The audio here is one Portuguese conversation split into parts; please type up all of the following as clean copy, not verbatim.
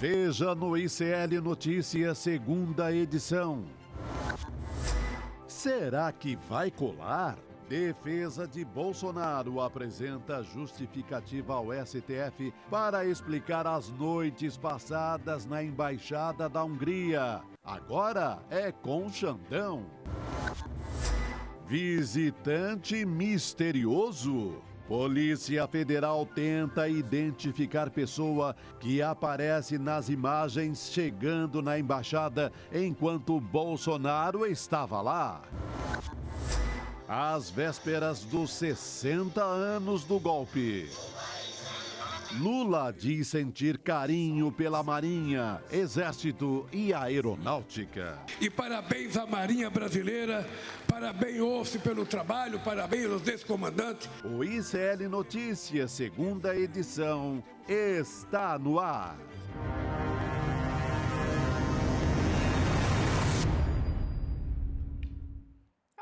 Veja no ICL Notícias, segunda edição. Será que vai colar? Defesa de Bolsonaro apresenta justificativa ao STF para explicar as noites passadas na Embaixada da Hungria. Agora é com Xandão. Visitante misterioso. Polícia Federal tenta identificar pessoa que aparece nas imagens chegando na embaixada enquanto Bolsonaro estava lá. Às vésperas dos 60 anos do golpe. Lula diz sentir carinho pela Marinha, Exército e Aeronáutica. E parabéns à Marinha Brasileira, parabéns pelo trabalho, parabéns aos ex-comandantes. O ICL Notícias, segunda edição, está no ar.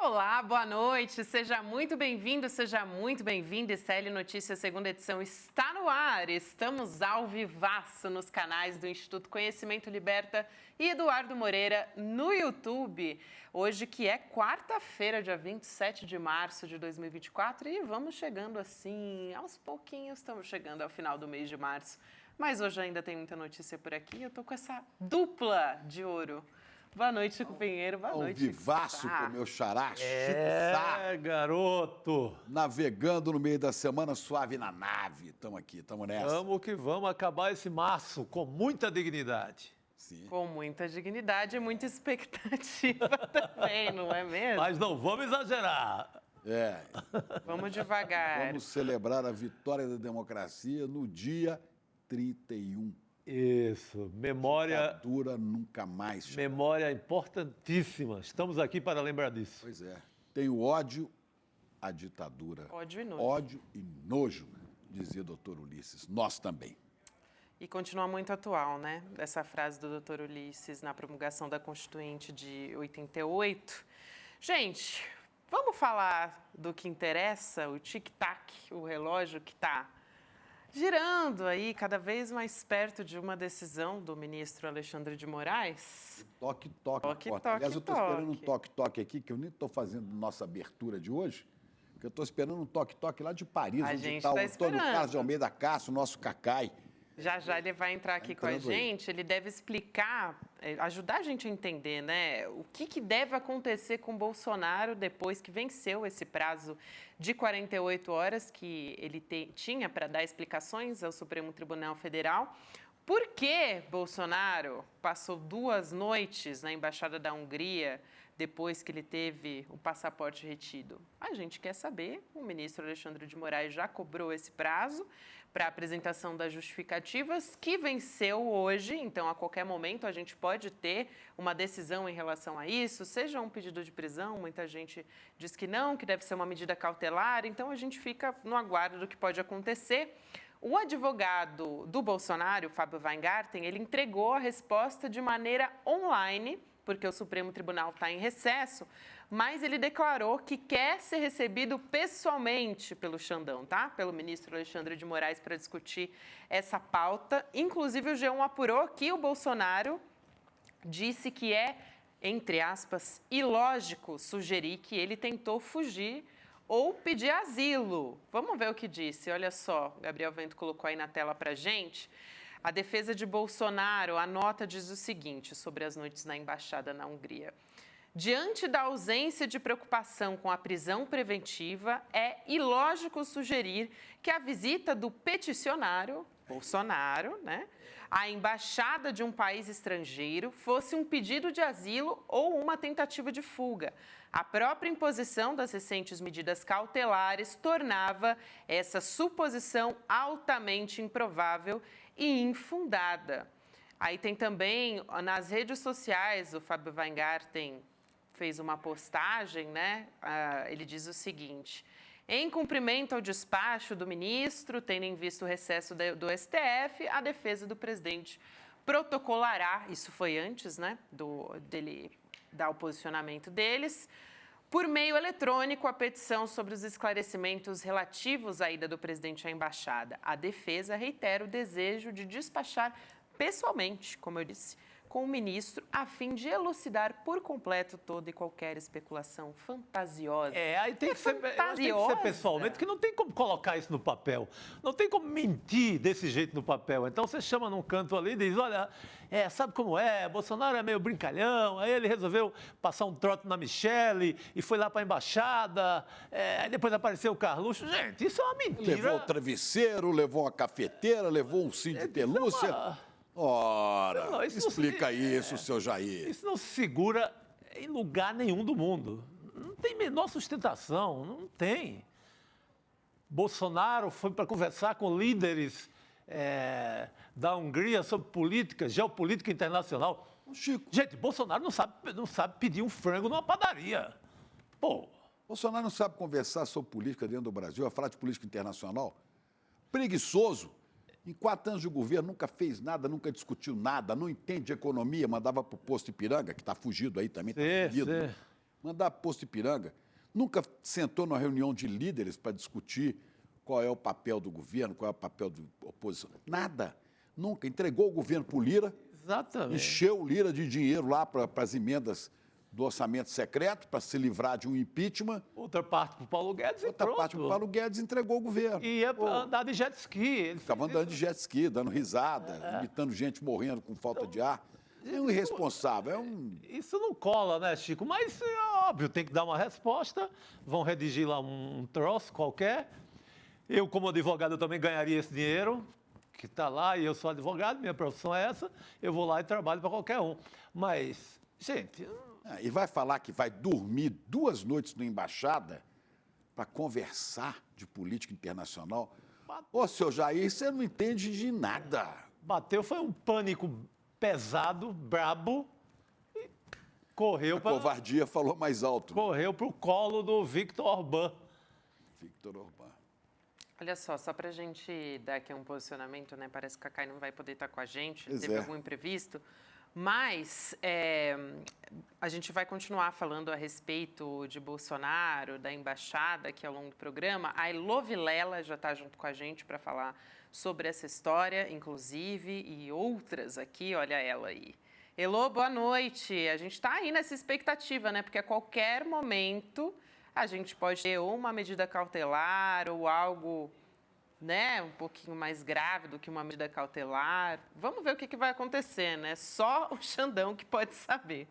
Olá, boa noite, seja muito bem-vindo, seja muito bem-vinda. ICL Notícias, segunda edição, está no ar. Estamos ao vivaço nos canais do Instituto Conhecimento Liberta e Eduardo Moreira no YouTube. Hoje que é quarta-feira, dia 27 de março de 2024 e vamos chegando assim, aos pouquinhos estamos chegando ao final do mês de março. Mas hoje ainda tem muita notícia por aqui, eu tô com essa dupla de ouro. Boa noite, companheiro. Boa noite. Vivaço com o meu xará, garoto. Navegando no meio da semana, suave na nave. Estamos aqui, estamos nessa. Vamos que vamos acabar esse março com muita dignidade. Sim. Com muita dignidade e muita expectativa também, não é mesmo? Mas não vamos exagerar. Vamos devagar. Vamos celebrar a vitória da democracia no dia 31. Isso, memória... Ditadura nunca mais. Memória importantíssima. Estamos aqui para lembrar disso. Pois é. Tem o ódio à ditadura. Ódio e nojo. Ódio e nojo, dizia o doutor Ulisses. Nós também. E continua muito atual, né? Essa frase do doutor Ulisses na promulgação da Constituinte de 88. Gente, vamos falar do que interessa, o tic-tac, o relógio que está girando aí cada vez mais perto de uma decisão do ministro Alexandre de Moraes. Toque. Aliás, eu estou esperando um toque aqui, que eu nem estou fazendo nossa abertura de hoje, porque eu estou esperando um toque lá de Paris, onde está o Antônio Carlos de Almeida Castro, nosso Cacai. Já ele vai entrar aqui com a gente, ele deve explicar, ajudar a gente a entender, né, o que deve acontecer com o Bolsonaro depois que venceu esse prazo de 48 horas que ele tinha para dar explicações ao Supremo Tribunal Federal. Por que Bolsonaro passou 2 noites na Embaixada da Hungria depois que ele teve o passaporte retido? A gente quer saber. O ministro Alexandre de Moraes já cobrou esse prazo para a apresentação das justificativas, que venceu hoje. Então, a qualquer momento, a gente pode ter uma decisão em relação a isso, seja um pedido de prisão, muita gente diz que não, que deve ser uma medida cautelar. Então, a gente fica no aguardo do que pode acontecer. O advogado do Bolsonaro, Fábio Weingarten, ele entregou a resposta de maneira online, porque o Supremo Tribunal está em recesso, mas ele declarou que quer ser recebido pessoalmente pelo Xandão, tá? Pelo ministro Alexandre de Moraes para discutir essa pauta. Inclusive, o G1 apurou que o Bolsonaro disse que é, entre aspas, ilógico sugerir que ele tentou fugir ou pedir asilo. Vamos ver o que disse. Olha só, o Gabriel Vento colocou aí na tela para a gente. A defesa de Bolsonaro, a nota diz o seguinte sobre as noites na Embaixada na Hungria. Diante da ausência de preocupação com a prisão preventiva, é ilógico sugerir que a visita do peticionário, Bolsonaro, né, à embaixada de um país estrangeiro fosse um pedido de asilo ou uma tentativa de fuga. A própria imposição das recentes medidas cautelares tornava essa suposição altamente improvável e infundada. Aí tem também, nas redes sociais, o Fábio Weingarten fez uma postagem, né? Ele diz o seguinte: em cumprimento ao despacho do ministro, tendo em vista o recesso do STF, a defesa do presidente protocolará, isso foi antes, né, dele dar o posicionamento deles, por meio eletrônico, a petição sobre os esclarecimentos relativos à ida do presidente à embaixada. A defesa reitera o desejo de despachar pessoalmente, como eu disse, com o ministro, a fim de elucidar por completo toda e qualquer especulação fantasiosa. Aí tem que ser pessoalmente, que não tem como colocar isso no papel. Não tem como mentir desse jeito no papel. Então você chama num canto ali e diz, olha, sabe como é? Bolsonaro é meio brincalhão, aí ele resolveu passar um trote na Michele e foi lá para a embaixada, aí depois apareceu o Carluxo. Gente, isso é uma mentira. Levou o travesseiro, levou a cafeteira, levou um cinto de pelúcia. Ora, não, explica isso, seu Jair. Isso não se segura em lugar nenhum do mundo. Não tem menor sustentação, não tem. Bolsonaro foi para conversar com líderes da Hungria sobre política, geopolítica internacional. Chico. Gente, Bolsonaro não sabe pedir um frango numa padaria. Pô. Bolsonaro não sabe conversar sobre política dentro do Brasil, a falar de política internacional. Preguiçoso. Em 4 anos de governo, nunca fez nada, nunca discutiu nada, não entende de economia, mandava para o posto Ipiranga, que está fugido aí também, está fugido. Mandava para o posto Ipiranga. Nunca sentou numa reunião de líderes para discutir qual é o papel do governo, qual é o papel da oposição. Nada. Nunca. Entregou o governo para o Lira. Exatamente. Encheu o Lira de dinheiro lá para as emendas do orçamento secreto, para se livrar de um impeachment. Outra parte para o Paulo Guedes Outra parte para o Paulo Guedes entregou o governo. E ia andar de jet ski. Ele ficava andando de jet ski, dando risada, imitando gente morrendo com falta de ar. É um irresponsável. Isso não cola, né, Chico? Mas é óbvio, tem que dar uma resposta. Vão redigir lá um troço qualquer. Eu, como advogado, eu também ganharia esse dinheiro, que está lá, e eu sou advogado, minha profissão é essa. Eu vou lá e trabalho para qualquer um. Mas, gente... E vai falar que vai dormir 2 noites na embaixada para conversar de política internacional? Ô, seu Jair, você não entende de nada. Bateu, foi um pânico pesado, brabo, e correu para... A covardia falou mais alto. Correu para o colo do Viktor Orbán. Viktor Orbán. Olha só para a gente dar aqui um posicionamento, né? Parece que a Cacai não vai poder estar com a gente, teve algum imprevisto. Mas a gente vai continuar falando a respeito de Bolsonaro, da embaixada aqui ao longo do programa. A Elô Vilela já está junto com a gente para falar sobre essa história, inclusive, e outras aqui. Olha ela aí. Elô, boa noite. A gente está aí nessa expectativa, né? Porque a qualquer momento a gente pode ter ou uma medida cautelar ou algo... né, um pouquinho mais grave do que uma medida cautelar. Vamos ver o que vai acontecer, né? Só o Xandão que pode saber.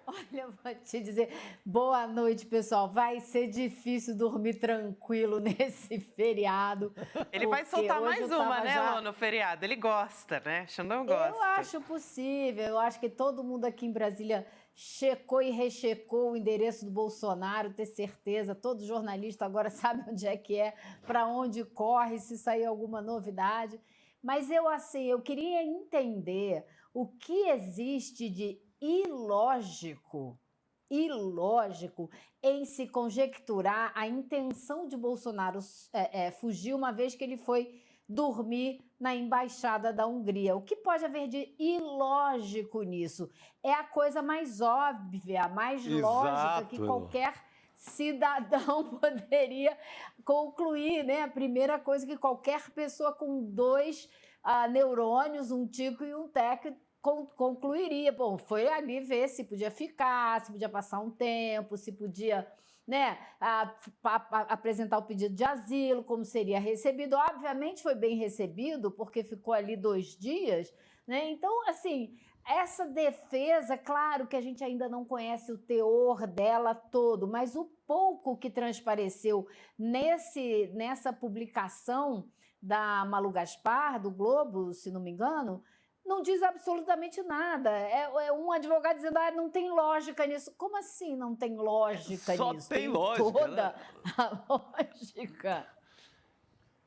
Olha, vou te dizer, boa noite, pessoal. Vai ser difícil dormir tranquilo nesse feriado. Ele vai soltar mais uma, né, Lô, no feriado? Ele gosta, né? Xandão gosta. Eu acho possível. Eu acho que todo mundo aqui em Brasília checou e rechecou o endereço do Bolsonaro, ter certeza. Todo jornalista agora sabe onde é, para onde corre, se sair alguma novidade. Mas eu queria entender o que existe de ilógico em se conjecturar a intenção de Bolsonaro fugir, uma vez que ele foi dormir na embaixada da Hungria. O que pode haver de ilógico nisso? É a coisa mais óbvia, mais lógica que qualquer cidadão poderia concluir, né? A primeira coisa que qualquer pessoa com 2 neurônios, um tico e um teco, concluiria. Bom, foi ali ver se podia ficar, se podia passar um tempo, se podia, né, apresentar o pedido de asilo, como seria recebido. Obviamente foi bem recebido, porque ficou ali 2 dias, né? Então, assim, essa defesa, claro que a gente ainda não conhece o teor dela todo, mas o pouco que transpareceu nessa publicação da Malu Gaspar, do Globo, se não me engano, não diz absolutamente nada. É um advogado dizendo, não tem lógica nisso. Como assim não tem lógica nisso? Só tem lógica, toda, né? A lógica.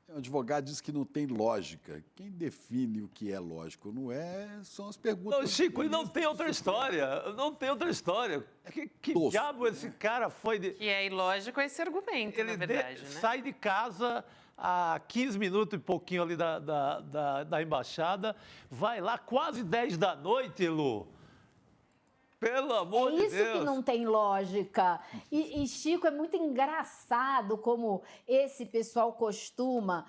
O advogado diz que não tem lógica. Quem define o que é lógico não são as perguntas. Não, Chico, e não tem outra história. Não tem outra história. Que diabo esse cara foi de... Que é ilógico esse argumento, na verdade, né? Sai de casa a 15 minutos e pouquinho ali da embaixada, vai lá quase 10 da noite, Elô. Pelo amor de Deus. É isso que não tem lógica. E, Chico, é muito engraçado como esse pessoal costuma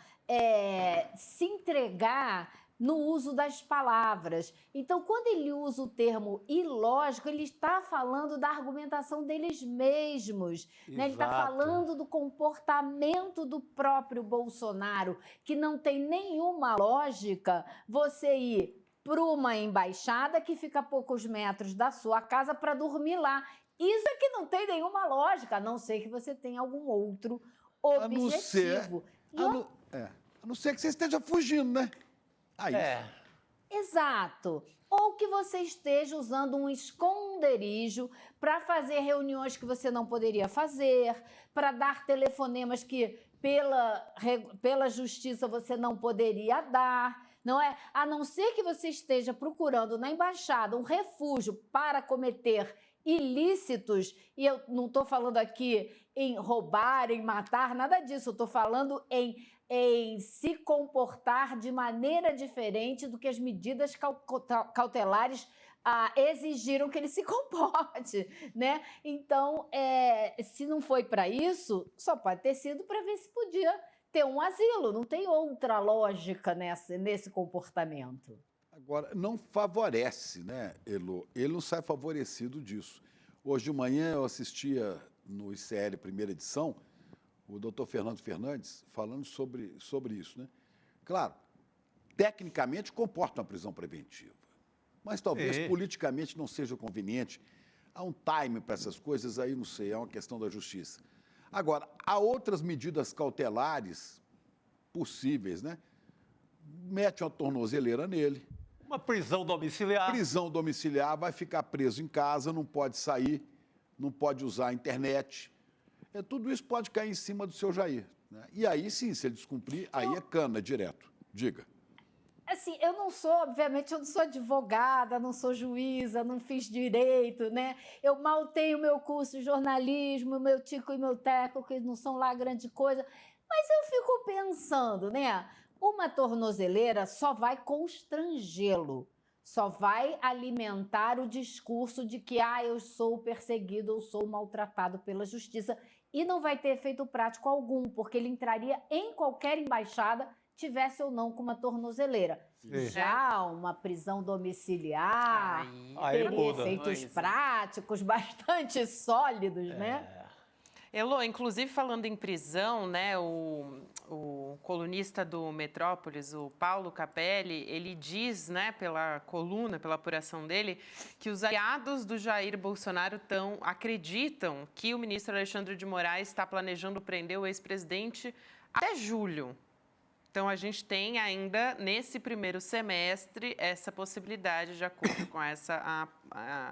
se entregar no uso das palavras. Então, quando ele usa o termo ilógico, ele está falando da argumentação deles mesmos, né? Ele está Exato. falando do comportamento do próprio Bolsonaro, que não tem nenhuma lógica você ir para uma embaixada que fica a poucos metros da sua casa para dormir lá. Isso é que não tem nenhuma lógica, a não ser que você tenha algum outro objetivo. A não ser que você esteja fugindo, né? Aí. Exato. Ou que você esteja usando um esconderijo para fazer reuniões que você não poderia fazer, para dar telefonemas que pela justiça você não poderia dar, não é? A não ser que você esteja procurando na embaixada um refúgio para cometer ilícitos, e eu não estou falando aqui em roubar, em matar, nada disso, eu estou falando em se comportar de maneira diferente do que as medidas cautelares exigiram que ele se comporte, né? Então, se não foi para isso, só pode ter sido para ver se podia ter um asilo. Não tem outra lógica nesse comportamento. Agora, não favorece, né, Elo? Ele não sai favorecido disso. Hoje de manhã eu assistia no ICL Primeira Edição o doutor Fernando Fernandes falando sobre isso, né? Claro, tecnicamente comporta uma prisão preventiva, mas talvez politicamente não seja conveniente. Há um time para essas coisas aí, não sei, é uma questão da justiça. Agora, há outras medidas cautelares possíveis, né? Mete uma tornozeleira nele. Uma prisão domiciliar. Prisão domiciliar, vai ficar preso em casa, não pode sair, não pode usar a internet. Tudo isso pode cair em cima do seu Jair, né? E aí sim, se ele descumprir, aí é cana direto. Diga. Assim, obviamente, eu não sou advogada, não sou juíza, não fiz direito, né? Eu mal tenho meu curso de jornalismo, meu tico e meu teco, que não são lá grande coisa. Mas eu fico pensando, né? Uma tornozeleira só vai constrangê-lo, só vai alimentar o discurso de que eu sou perseguido, eu sou maltratado pela justiça, e não vai ter efeito prático algum, porque ele entraria em qualquer embaixada, tivesse ou não com uma tornozeleira. Já uma prisão domiciliar teria efeitos práticos bastante sólidos, né? Elô, inclusive falando em prisão, né, o colunista do Metrópolis, o Paulo Capelli, ele diz, né, pela coluna, pela apuração dele, que os aliados do Jair Bolsonaro acreditam que o ministro Alexandre de Moraes está planejando prender o ex-presidente até julho. Então, a gente tem ainda, nesse primeiro semestre, essa possibilidade, de acordo com essa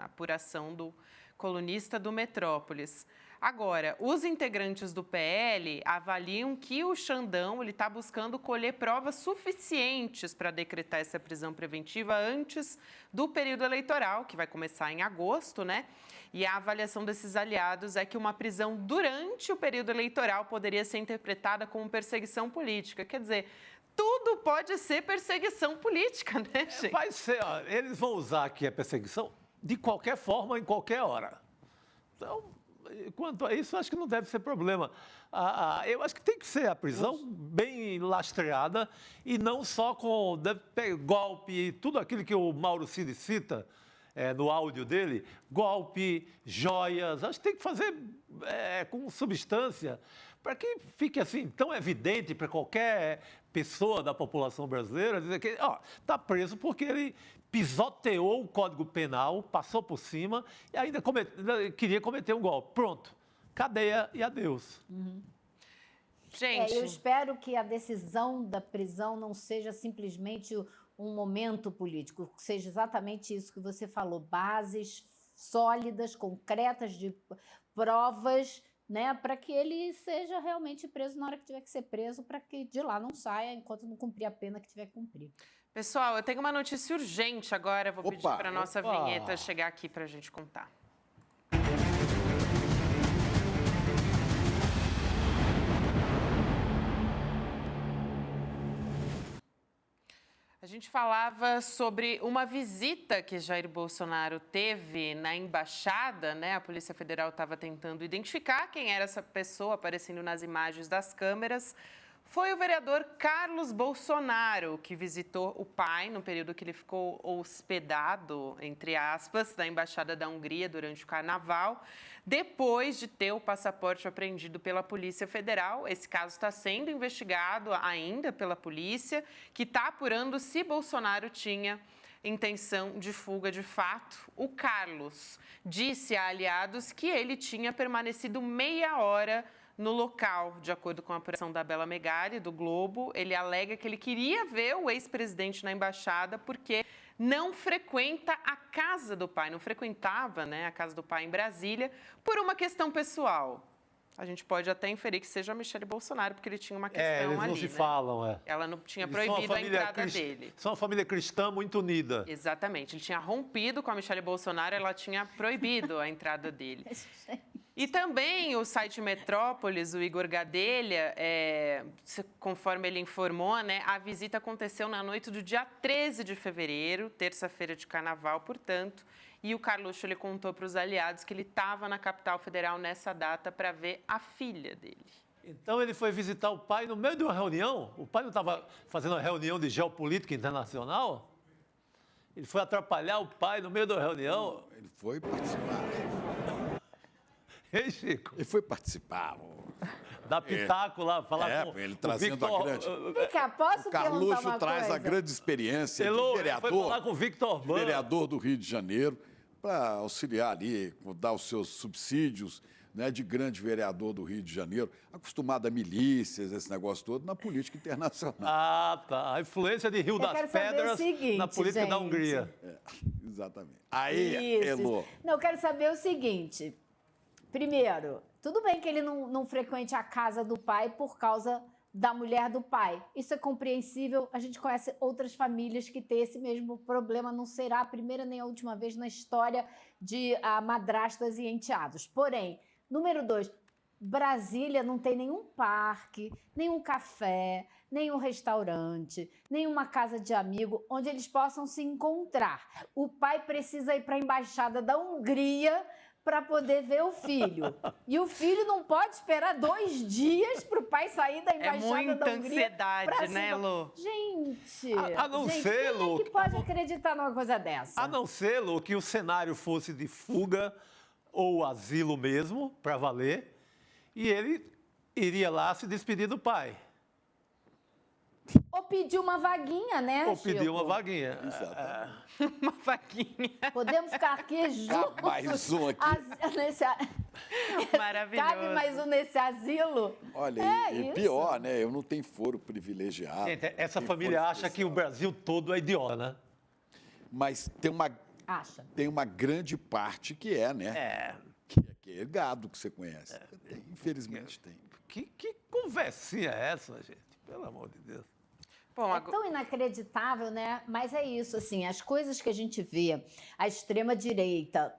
apuração do colunista do Metrópolis. Agora, os integrantes do PL avaliam que o Xandão está buscando colher provas suficientes para decretar essa prisão preventiva antes do período eleitoral, que vai começar em agosto, né? E a avaliação desses aliados é que uma prisão durante o período eleitoral poderia ser interpretada como perseguição política. Quer dizer, tudo pode ser perseguição política, né, gente? Vai ser, eles vão usar aqui a perseguição de qualquer forma, em qualquer hora. Então, quanto a isso, acho que não deve ser problema. Eu acho que tem que ser a prisão bem lastreada e não só com golpe, tudo aquilo que o Mauro Cid cita no áudio dele, golpe, joias, acho que tem que fazer com substância, para que fique assim tão evidente para qualquer pessoa da população brasileira, dizer que está preso porque ele pisoteou o Código Penal, passou por cima e ainda queria cometer um golpe. Pronto, cadeia e adeus. Gente, eu espero que a decisão da prisão não seja simplesmente um momento político, que seja exatamente isso que você falou, bases sólidas, concretas de provas, né, para que ele seja realmente preso na hora que tiver que ser preso, para que de lá não saia enquanto não cumprir a pena que tiver que cumprir. Pessoal, eu tenho uma notícia urgente agora, vou pedir para a nossa vinheta chegar aqui para a gente contar. A gente falava sobre uma visita que Jair Bolsonaro teve na embaixada, né? A Polícia Federal estava tentando identificar quem era essa pessoa aparecendo nas imagens das câmeras. foi o vereador Carlos Bolsonaro, que visitou o pai no período que ele ficou hospedado, entre aspas, na Embaixada da Hungria durante o Carnaval, depois de ter o passaporte apreendido pela Polícia Federal. Esse caso está sendo investigado ainda pela polícia, que está apurando se Bolsonaro tinha intenção de fuga de fato. O Carlos disse a aliados que ele tinha permanecido meia hora no local. De acordo com a apuração da Bela Megali, do Globo, ele alega que ele queria ver o ex-presidente na embaixada porque não frequenta a casa do pai, não frequentava, né, a casa do pai em Brasília, por uma questão pessoal. A gente pode até inferir que seja a Michele Bolsonaro, porque ele tinha uma questão eles ali, não se né? falam, Ela não tinha Eles são uma proibido a família entrada dele. São uma família cristã muito unida. Exatamente. Ele tinha rompido com a Michele Bolsonaro, ela tinha proibido a entrada dele. E também o site Metrópolis, o Igor Gadelha, conforme ele informou, né, a visita aconteceu na noite do dia 13 de fevereiro, terça-feira de carnaval, portanto, e o Carluxo ele contou para os aliados que ele estava na capital federal nessa data para ver a filha dele. Então ele foi visitar o pai no meio de uma reunião? O pai não estava fazendo uma reunião de geopolítica internacional? Ele foi atrapalhar o pai no meio da reunião? Ele foi participar. Ei, Chico? Ele foi participar. Dá pitaco lá, falar com ele o trazendo Victor, a grande... Vem cá, posso O perguntar Carluxo uma traz coisa? a grande experiência de Elô, vereador, foi falar com o Victor Orbán. vereador do Rio de Janeiro, para auxiliar ali, dar os seus subsídios, né, de grande vereador do Rio de Janeiro, acostumado a milícias, esse negócio todo, na política internacional. Ah, tá. A influência de Rio das quero saber o Pedras seguinte, na política da gente. Hungria. Exatamente. Aí, Isso. Elô, Não, eu quero saber o seguinte. Primeiro, tudo bem que ele não frequente a casa do pai por causa da mulher do pai. Isso é compreensível. A gente conhece outras famílias que têm esse mesmo problema. Não será a primeira nem a última vez na história de madrastas e enteados. Porém, número 2, Brasília não tem nenhum parque, nenhum café, nenhum restaurante, nenhuma casa de amigo onde eles possam se encontrar. O pai precisa ir para a Embaixada da Hungria para poder ver o filho. E o filho não pode esperar 2 dias para o pai sair da Embaixada da Hungria. É muita ansiedade, né, Lu? Gente, A não gente, ser, quem Lu, é que pode acreditar numa coisa dessa? A não ser, Lu, que o cenário fosse de fuga ou asilo mesmo, para valer, e ele iria lá se despedir do pai. Ou pedir uma vaguinha, né, Ou pedir Chico? uma vaguinha. Uma vaquinha. Podemos ficar aqui juntos. mais um aqui. Maravilhoso. Cabe mais um nesse asilo? olha, e isso. pior, né? Eu não tenho foro privilegiado. Gente, essa tenho família foro acha que especial. o Brasil todo é idiota, né? Mas Acha. tem uma grande parte que é, né? Que é gado que você conhece. Infelizmente tem. Que conversinha é essa, gente? Pelo amor de Deus. Bom, É tão inacreditável, né? Mas é isso, assim, as coisas que a gente vê a extrema-direita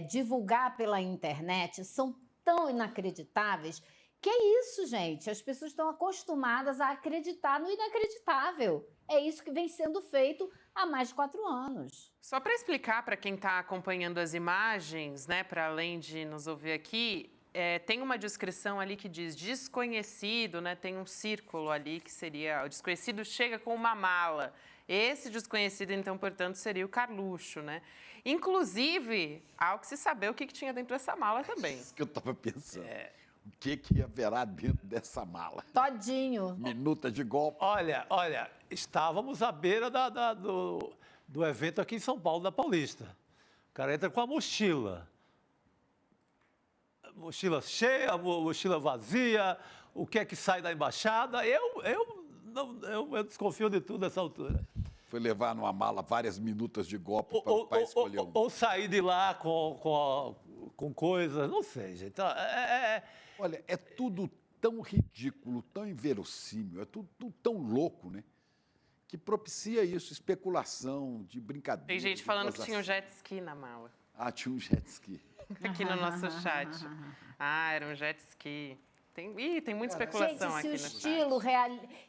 divulgar pela internet são tão inacreditáveis que é isso, gente. As pessoas estão acostumadas a acreditar no inacreditável. É isso que vem sendo feito há mais de 4 anos. Só para explicar para quem está acompanhando as imagens, né, para além de nos ouvir aqui, tem uma descrição ali que diz desconhecido, né? Tem um círculo ali que seria o desconhecido chega com uma mala. Esse desconhecido, então, portanto, seria o Carluxo, né? Inclusive, há que se saber o que tinha dentro dessa mala também. Isso que eu estava pensando. O que haverá dentro dessa mala? Todinho. Minuta de golpe. Olha, estávamos à beira do evento aqui em São Paulo, da Paulista. O cara entra com a mochila. Mochila cheia, mochila vazia, o que é que sai da embaixada? Eu desconfio de tudo nessa altura. Foi levar numa mala várias minutas de golpe para o pai escolher um. Ou sair de lá com coisas, não sei, gente. Olha, é tudo tão ridículo, tão inverossímil, é tudo tão louco, né? Que propicia isso, especulação, de brincadeira. Tem gente falando que gozação. tinha um jet ski na mala. Ah, tinha um jet ski. Aqui no nosso chat. Ah, era um jet ski. Tem muita especulação aqui.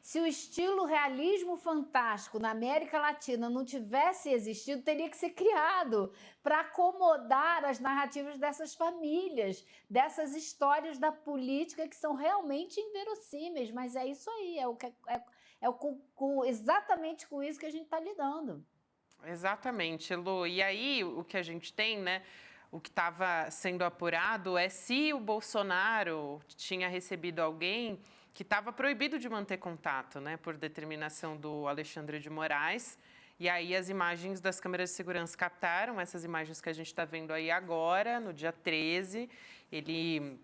Se o estilo realismo fantástico na América Latina não tivesse existido, teria que ser criado para acomodar as narrativas dessas famílias, dessas histórias da política que são realmente inverossímeis. Mas é isso aí, exatamente com isso que a gente está lidando. Exatamente, Lu. E aí, o que a gente tem, né? O que estava sendo apurado é se o Bolsonaro tinha recebido alguém que estava proibido de manter contato, né, por determinação do Alexandre de Moraes. E aí as imagens das câmeras de segurança captaram essas imagens que a gente está vendo aí agora, no dia 13. Ele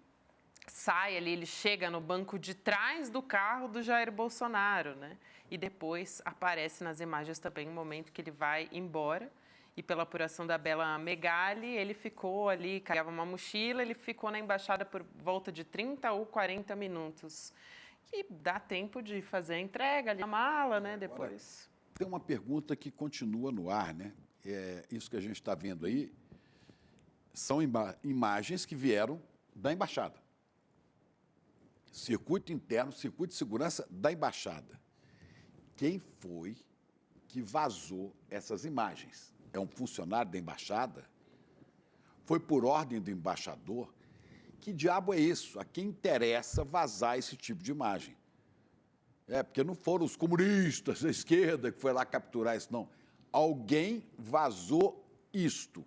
sai ali, ele chega no banco de trás do carro do Jair Bolsonaro, né? E depois aparece nas imagens também o momento que ele vai embora. E pela apuração da Bela Megali, ele ficou ali, carregava uma mochila, ele ficou na embaixada por volta de 30 ou 40 minutos. E dá tempo de fazer a entrega ali, a mala, né, depois. Tem uma pergunta que continua no ar, né? Isso que a gente está vendo aí são imagens que vieram da embaixada. Circuito interno, circuito de segurança da embaixada. Quem foi que vazou essas imagens? É um funcionário da embaixada? Foi por ordem do embaixador? Que diabo é isso? A quem interessa vazar esse tipo de imagem? Porque não foram os comunistas da esquerda que foi lá capturar isso, não. Alguém vazou isto.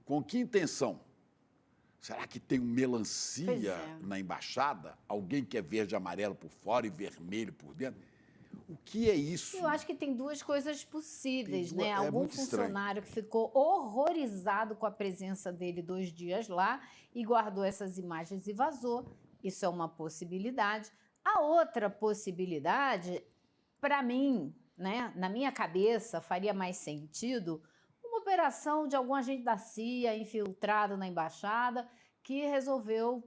Com que intenção? Será que tem um melancia na embaixada? Alguém que é verde e amarelo por fora e vermelho por dentro? O que é isso? Eu acho que tem duas coisas possíveis, né? Algum funcionário que ficou horrorizado com a presença dele 2 dias lá e guardou essas imagens e vazou. Isso é uma possibilidade. A outra possibilidade, para mim, né, na minha cabeça, faria mais sentido uma operação de algum agente da CIA infiltrado na embaixada que resolveu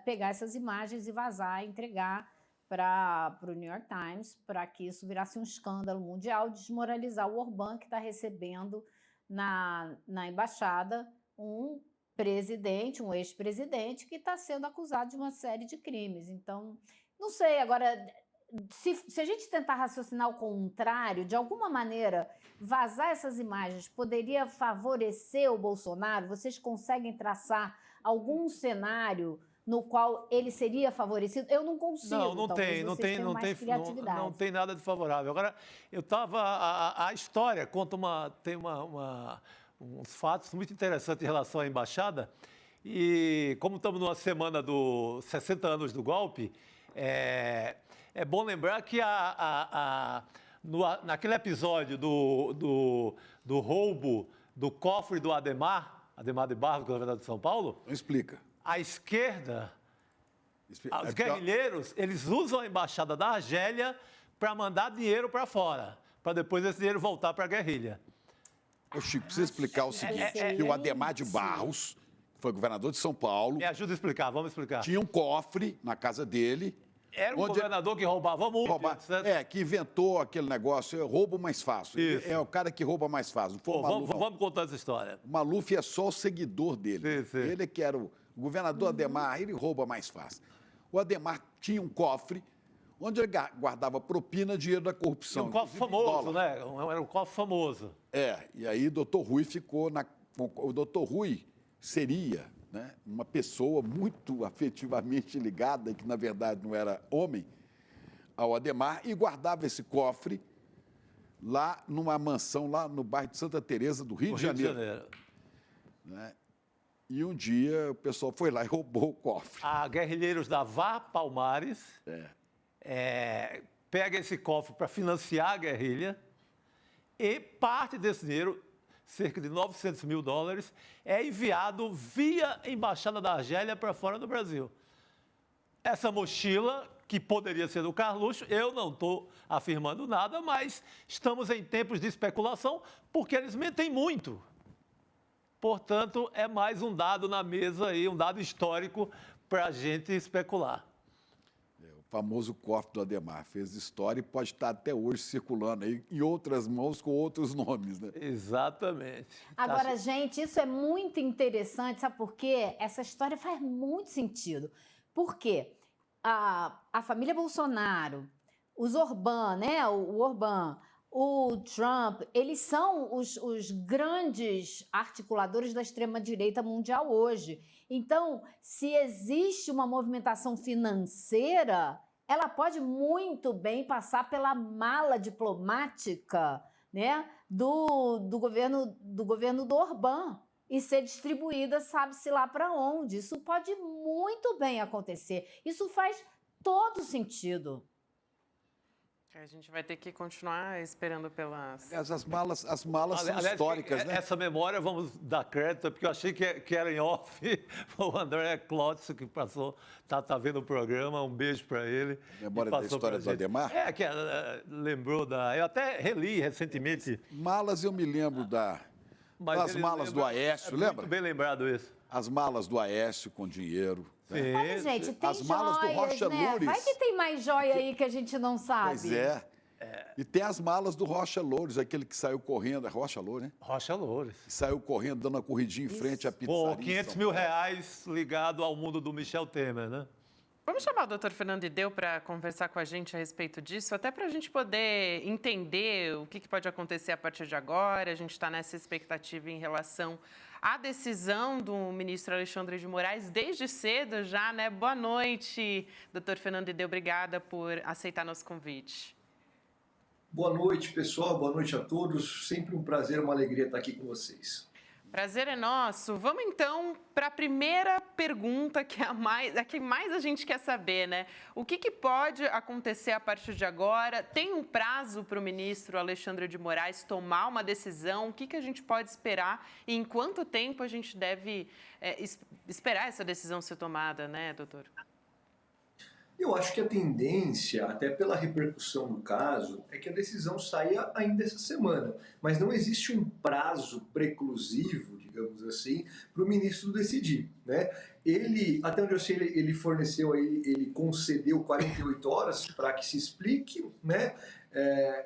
pegar essas imagens e vazar, entregar para o New York Times, para que isso virasse um escândalo mundial, desmoralizar o Orbán, que está recebendo na embaixada um presidente, um ex-presidente, que está sendo acusado de uma série de crimes. Então, não sei, agora, se a gente tentar raciocinar o contrário, de alguma maneira, vazar essas imagens poderia favorecer o Bolsonaro? Vocês conseguem traçar algum cenário no qual ele seria favorecido? Eu não consigo. Não tem nada de favorável. Agora, a história conta tem uns fatos muito interessantes em relação à embaixada. E como estamos numa semana dos 60 anos do golpe, é bom lembrar que naquele episódio do roubo do cofre do Ademar de Barros, governador de São Paulo. Não explica. A esquerda, os guerrilheiros, eles usam a embaixada da Argélia para mandar dinheiro para fora, para depois esse dinheiro voltar para a guerrilha. Ô, Chico, precisa explicar o seguinte, que o Ademar de Barros, que foi governador de São Paulo... Me ajuda a explicar, vamos explicar. Tinha um cofre na casa dele... Era um governador que roubava muito. Que inventou aquele negócio, roubo mais fácil. Isso. É o cara que rouba mais fácil. Vamos contar essa história. O Maluf é só o seguidor dele. Sim. Ele que era o governador Ademar, ele rouba mais fácil. O Ademar tinha um cofre onde ele guardava propina, dinheiro da corrupção. Um cofre famoso, né? Era um cofre famoso. E aí o doutor Rui ficou o doutor Rui seria, né, uma pessoa muito afetivamente ligada, que na verdade não era homem, ao Ademar, e guardava esse cofre lá numa mansão, lá no bairro de Santa Teresa do Rio de Janeiro. Né? E um dia o pessoal foi lá e roubou o cofre. A guerrilheiros da VAR Palmares pega esse cofre para financiar a guerrilha e parte desse dinheiro, cerca de $900 mil, é enviado via Embaixada da Argélia para fora do Brasil. Essa mochila, que poderia ser do Carluxo, eu não estou afirmando nada, mas estamos em tempos de especulação, porque eles mentem muito. Portanto, é mais um dado na mesa aí, um dado histórico para a gente especular. O famoso cofre do Ademar fez história e pode estar até hoje circulando aí em outras mãos com outros nomes, né? Exatamente. Agora, gente, isso é muito interessante, sabe por quê? Essa história faz muito sentido. Por quê? A família Bolsonaro, os Orbán, né? O Orbán, o Trump, eles são os grandes articuladores da extrema-direita mundial hoje. Então, se existe uma movimentação financeira, ela pode muito bem passar pela mala diplomática, né, do governo do Orbán e ser distribuída, sabe-se lá para onde. Isso pode muito bem acontecer. Isso faz todo sentido. A gente vai ter que continuar esperando pelas... As malas são históricas, né? Essa memória, vamos dar crédito, porque eu achei que era em off. O André Klotz, que passou, tá vendo o programa, um beijo para ele. Memória da história do Ademar? Lembrou da... Eu até reli recentemente. Malas, eu me lembro das malas do Aécio, lembra? Muito bem lembrado isso. As malas do Aécio com dinheiro. Sim. Olha, gente, tem As malas do joias, Rocha né? Loures. Vai que tem mais joia aí que a gente não sabe. Pois é. E tem as malas do Rocha Loures, aquele que saiu correndo, é Rocha Loures, né? Rocha Loures. Que saiu correndo, dando uma corridinha em frente à pizzaria. Pô, 500 mil reais ligado ao mundo do Michel Temer, né? Vamos chamar o doutor Fernando Ideu para conversar com a gente a respeito disso, até para a gente poder entender o que pode acontecer a partir de agora. A gente está nessa expectativa em relação à decisão do ministro Alexandre de Moraes desde cedo já, né? Boa noite, doutor Fernando Ideu. Obrigada por aceitar nosso convite. Boa noite, pessoal. Boa noite a todos. Sempre um prazer, uma alegria estar aqui com vocês. Prazer é nosso. Vamos, então, para a primeira pergunta, que é a que mais a gente quer saber, né? O que pode acontecer a partir de agora? Tem um prazo para o ministro Alexandre de Moraes tomar uma decisão? O que a gente pode esperar? E em quanto tempo a gente deve esperar essa decisão ser tomada, né, doutor? Eu acho que a tendência, até pela repercussão do caso, é que a decisão saia ainda essa semana. Mas não existe um prazo preclusivo, digamos assim, para o ministro decidir, né? Ele, até onde eu sei, ele forneceu aí, ele concedeu 48 horas para que se explique, né?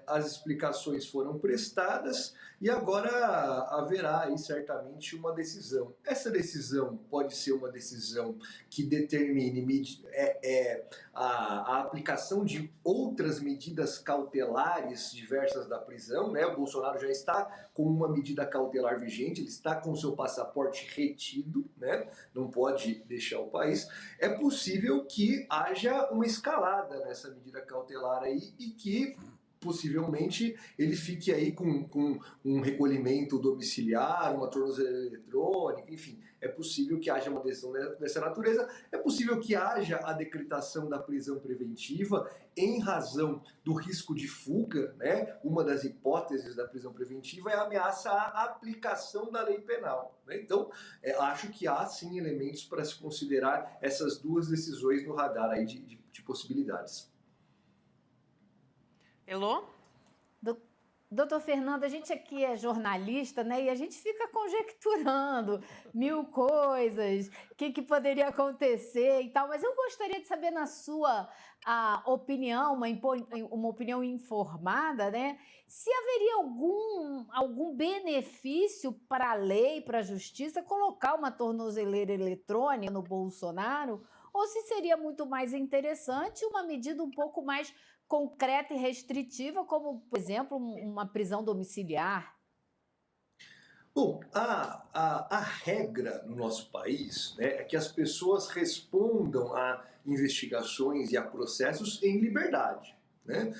As explicações foram prestadas e agora haverá aí certamente uma decisão. Essa decisão pode ser uma decisão que determine a aplicação de outras medidas cautelares diversas da prisão, né? O Bolsonaro já está com uma medida cautelar vigente, ele está com seu passaporte retido, né? Não pode deixar o país. É possível que haja uma escalada nessa medida cautelar aí e que possivelmente ele fique aí com um recolhimento domiciliar, uma tornozeleira eletrônica, enfim, é possível que haja uma decisão dessa natureza, é possível que haja a decretação da prisão preventiva em razão do risco de fuga, né? Uma das hipóteses da prisão preventiva é a ameaça à aplicação da lei penal, né? Então, acho que há sim elementos para se considerar essas duas decisões no radar aí de possibilidades. Elô? Doutor Fernando, a gente aqui é jornalista, né? E a gente fica conjecturando mil coisas, o que poderia acontecer e tal. Mas eu gostaria de saber, na sua opinião, uma opinião informada, né? Se haveria algum benefício para a lei, para a justiça, colocar uma tornozeleira eletrônica no Bolsonaro, ou se seria muito mais interessante uma medida um pouco mais concreta e restritiva, como, por exemplo, uma prisão domiciliar? Bom, a regra no nosso país, né, é que as pessoas respondam a investigações e a processos em liberdade, né?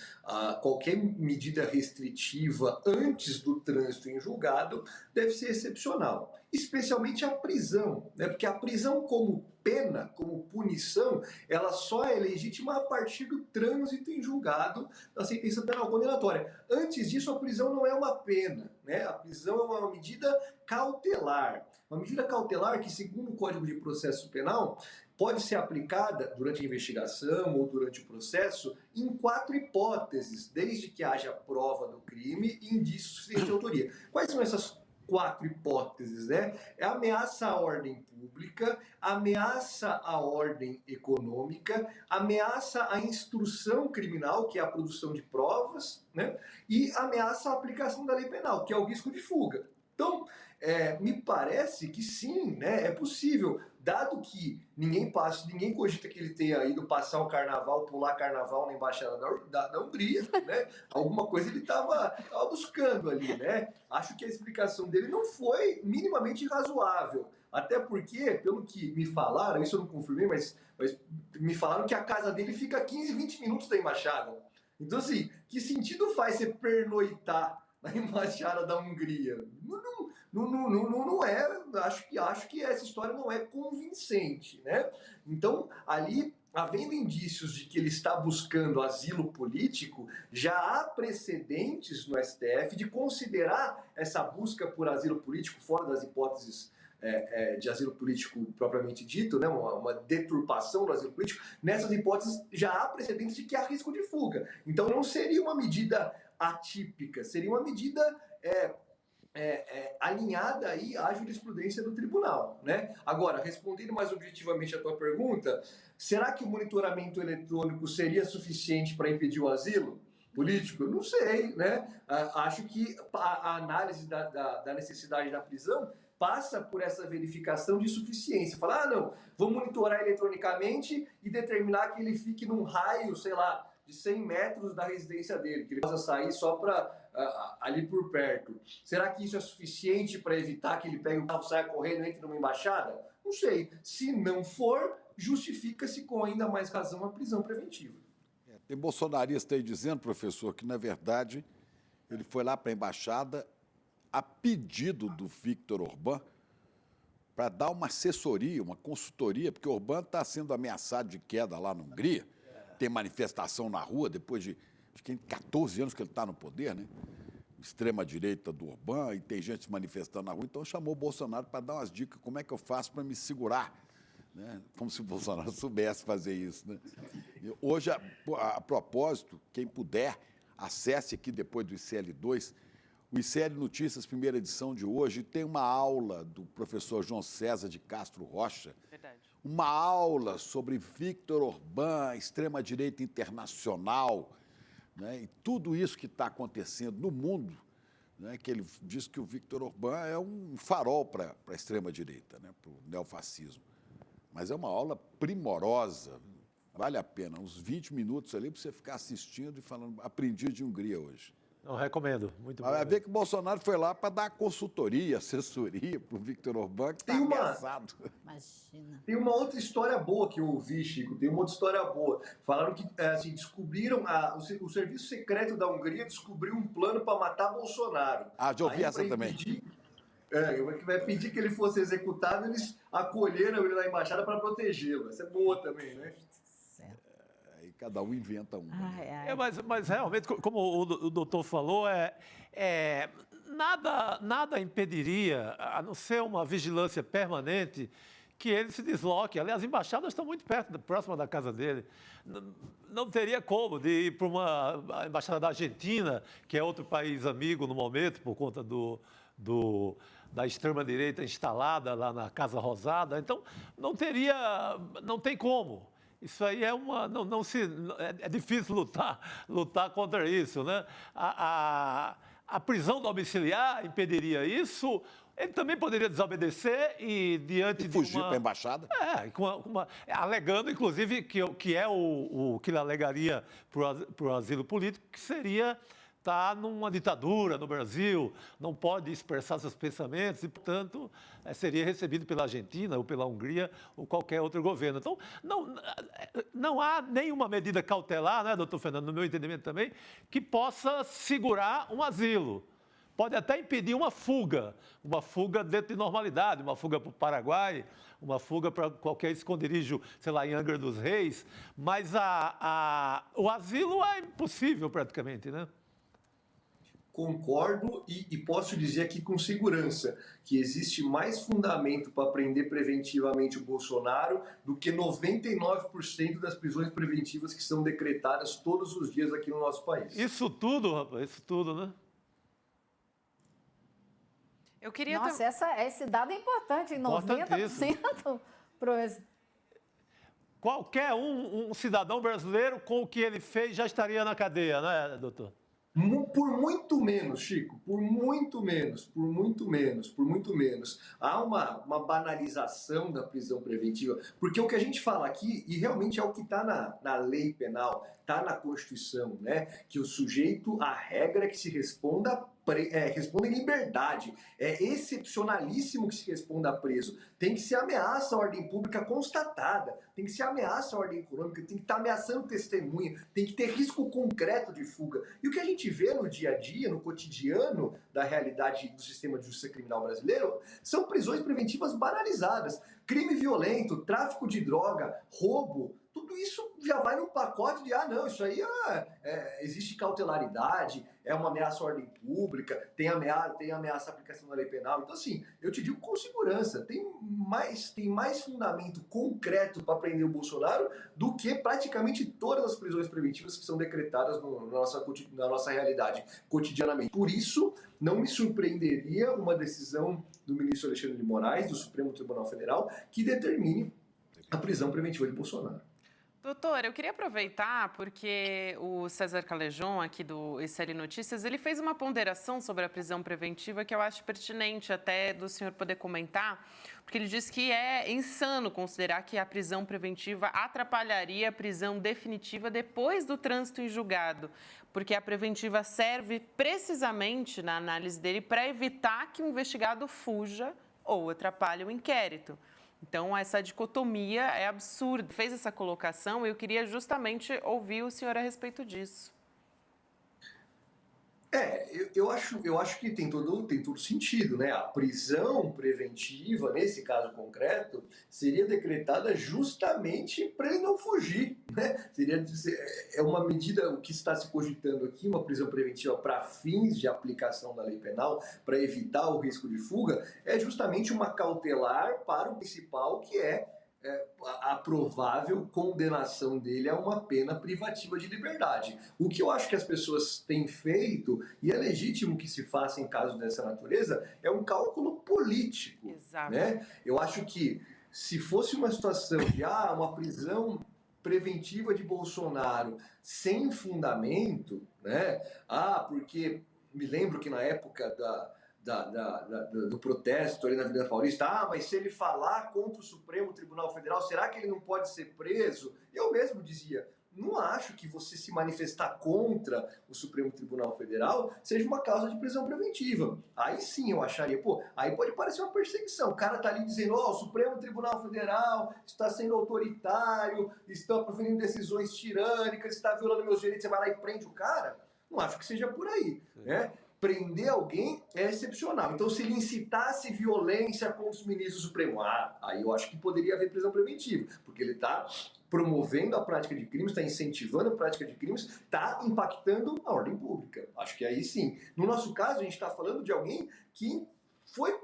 Qualquer medida restritiva antes do trânsito em julgado deve ser excepcional, especialmente a prisão, né? Porque a prisão como pena, como punição, ela só é legítima a partir do trânsito em julgado da sentença penal condenatória. Antes disso, a prisão não é uma pena, né? A prisão é uma medida cautelar. Uma medida cautelar que, segundo o Código de Processo Penal, pode ser aplicada durante a investigação ou durante o processo em 4 hipóteses, desde que haja prova do crime e indício suficiente de autoria. Quais são essas 4 hipóteses, né? É ameaça à ordem pública, ameaça à ordem econômica, ameaça à instrução criminal, que é a produção de provas, né? E ameaça à aplicação da lei penal, que é o risco de fuga. Então, me parece que sim, né? É possível dado que ninguém cogita que ele tenha ido passar o carnaval, pular carnaval na embaixada da Hungria, né? Alguma coisa ele estava buscando ali, né? Acho que a explicação dele não foi minimamente razoável. Até porque, pelo que me falaram, isso eu não confirmei, mas me falaram que a casa dele fica a 15, 20 minutos da embaixada. Então, assim, que sentido faz você pernoitar na embaixada da Hungria? Não é, acho que essa história não é convincente, né? Então, ali, havendo indícios de que ele está buscando asilo político, já há precedentes no STF de considerar essa busca por asilo político fora das hipóteses de asilo político propriamente dito, né, uma deturpação do asilo político. Nessas hipóteses já há precedentes de que há risco de fuga. Então não seria uma medida atípica, seria uma medida alinhada aí à jurisprudência do tribunal, né? Agora, respondendo mais objetivamente a tua pergunta, será que o monitoramento eletrônico seria suficiente para impedir o asilo político? Não sei, né? Acho que a análise da necessidade da prisão passa por essa verificação de suficiência. Falar, não, vou monitorar eletronicamente e determinar que ele fique num raio, sei lá, de 100 metros da residência dele, que ele possa sair só para ali por perto. Será que isso é suficiente para evitar que ele pegue o carro, saia correndo e entre numa embaixada? Não sei. Se não for, justifica-se com ainda mais razão a prisão preventiva. Tem bolsonarista aí dizendo, professor, que, na verdade, ele foi lá para a embaixada a pedido do Viktor Orbán para dar uma assessoria, uma consultoria, porque o Orbán está sendo ameaçado de queda lá na Hungria. Tem manifestação na rua depois de 14 anos que ele está no poder, né? Extrema-direita do Orbán, e tem gente se manifestando na rua. Então chamou o Bolsonaro para dar umas dicas, como é que eu faço para me segurar, né? Como se o Bolsonaro soubesse fazer isso, né? Hoje, a propósito, quem puder, acesse aqui depois do ICL2, o ICL Notícias, primeira edição de hoje, tem uma aula do professor João César de Castro Rocha. Verdade. Uma aula sobre Viktor Orbán, extrema-direita internacional, né? E tudo isso que está acontecendo no mundo, né? Que ele diz que o Viktor Orbán é um farol para a extrema-direita, né? Para o neofascismo. Mas é uma aula primorosa, vale a pena, uns 20 minutos ali para você ficar assistindo e falando, aprendi de Hungria hoje. Não, recomendo, muito bom. Vai ver que o Bolsonaro foi lá para dar consultoria, assessoria para o Viktor Orbán, que está ameaçado. Imagina. Tem uma outra história boa que eu ouvi, Chico, tem uma outra história boa. Falaram que assim, descobriram, o serviço secreto da Hungria descobriu um plano para matar Bolsonaro. Ah, já ouvi essa também. Vai pedir que ele fosse executado, eles acolheram ele na embaixada para protegê-lo. Essa é boa também, né? Aí cada um inventa uma. Mas realmente, como o doutor falou, nada impediria, a não ser uma vigilância permanente, que ele se desloque. Aliás, as embaixadas estão muito perto, próxima da casa dele. Não teria como de ir para a embaixada da Argentina, que é outro país amigo no momento, por conta da extrema-direita instalada lá na Casa Rosada. Então, não tem como. Isso aí é difícil lutar contra isso, né? A prisão domiciliar impediria isso. Ele também poderia desobedecer e diante de fugir para a embaixada? Alegando, inclusive, que é o que ele alegaria para o asilo político, que seria estar numa ditadura no Brasil, não pode expressar seus pensamentos e, portanto, seria recebido pela Argentina ou pela Hungria ou qualquer outro governo. Então, não há nenhuma medida cautelar, né, doutor Fernando, no meu entendimento também, que possa segurar um asilo. Pode até impedir uma fuga dentro de normalidade, uma fuga para o Paraguai, uma fuga para qualquer esconderijo, sei lá, em Angra dos Reis, mas o asilo é impossível praticamente, né? Concordo e posso dizer aqui com segurança que existe mais fundamento para prender preventivamente o Bolsonaro do que 99% das prisões preventivas que são decretadas todos os dias aqui no nosso país. Isso tudo, rapaz, isso tudo, né? Eu queria... Nossa, esse dado é importante, 90%. Qualquer um cidadão brasileiro com o que ele fez já estaria na cadeia, né, doutor? Por muito menos, Chico, por muito menos, por muito menos, por muito menos. Há uma banalização da prisão preventiva, porque o que a gente fala aqui, e realmente é o que está na lei penal, está na Constituição, né? Que o sujeito, a regra é que se responda em liberdade. É excepcionalíssimo que se responda preso. Tem que ser ameaça à ordem pública constatada, tem que ser ameaça à ordem econômica, tem que estar ameaçando testemunha, tem que ter risco concreto de fuga. E o que a gente vê no dia a dia, no cotidiano da realidade do sistema de justiça criminal brasileiro, são prisões preventivas banalizadas. Crime violento, tráfico de droga, roubo, tudo isso já vai num pacote de, não, isso aí existe cautelaridade, é uma ameaça à ordem pública, tem ameaça à aplicação da lei penal. Então, assim, eu te digo com segurança, tem mais fundamento concreto para prender o Bolsonaro do que praticamente todas as prisões preventivas que são decretadas na nossa realidade cotidianamente. Por isso, não me surpreenderia uma decisão do ministro Alexandre de Moraes, do Supremo Tribunal Federal, que determine a prisão preventiva de Bolsonaro. Doutor, eu queria aproveitar porque o César Calejon, aqui do ICL Notícias, ele fez uma ponderação sobre a prisão preventiva que eu acho pertinente até do senhor poder comentar, porque ele disse que é insano considerar que a prisão preventiva atrapalharia a prisão definitiva depois do trânsito em julgado, porque a preventiva serve precisamente, na análise dele, para evitar que o investigado fuja ou atrapalhe o inquérito. Então, essa dicotomia é absurda. Fez essa colocação e eu queria justamente ouvir o senhor a respeito disso. Eu acho que tem todo sentido, né? A prisão preventiva, nesse caso concreto, seria decretada justamente para ele não fugir, né? É uma medida, o que está se cogitando aqui, uma prisão preventiva para fins de aplicação da lei penal, para evitar o risco de fuga, é justamente uma cautelar para o principal, que é a provável condenação dele a uma pena privativa de liberdade. O que eu acho que as pessoas têm feito, e é legítimo que se faça em casos dessa natureza, é um cálculo político. Exato. Né? Eu acho que se fosse uma situação de uma prisão preventiva de Bolsonaro sem fundamento, né? Porque me lembro que na época do protesto ali na Avenida Paulista, mas se ele falar contra o Supremo Tribunal Federal, será que ele não pode ser preso? Eu mesmo dizia, não acho que você se manifestar contra o Supremo Tribunal Federal seja uma causa de prisão preventiva. Aí sim eu acharia, aí pode parecer uma perseguição. O cara tá ali dizendo, o Supremo Tribunal Federal está sendo autoritário, está proferindo decisões tirânicas, está violando meus direitos, você vai lá e prende o cara? Não acho que seja por aí, né? Prender alguém é excepcional. Então, se ele incitasse violência contra os ministros do Supremo, aí eu acho que poderia haver prisão preventiva, porque ele está promovendo a prática de crimes, está incentivando a prática de crimes, está impactando a ordem pública. Acho que aí sim. No nosso caso, a gente está falando de alguém que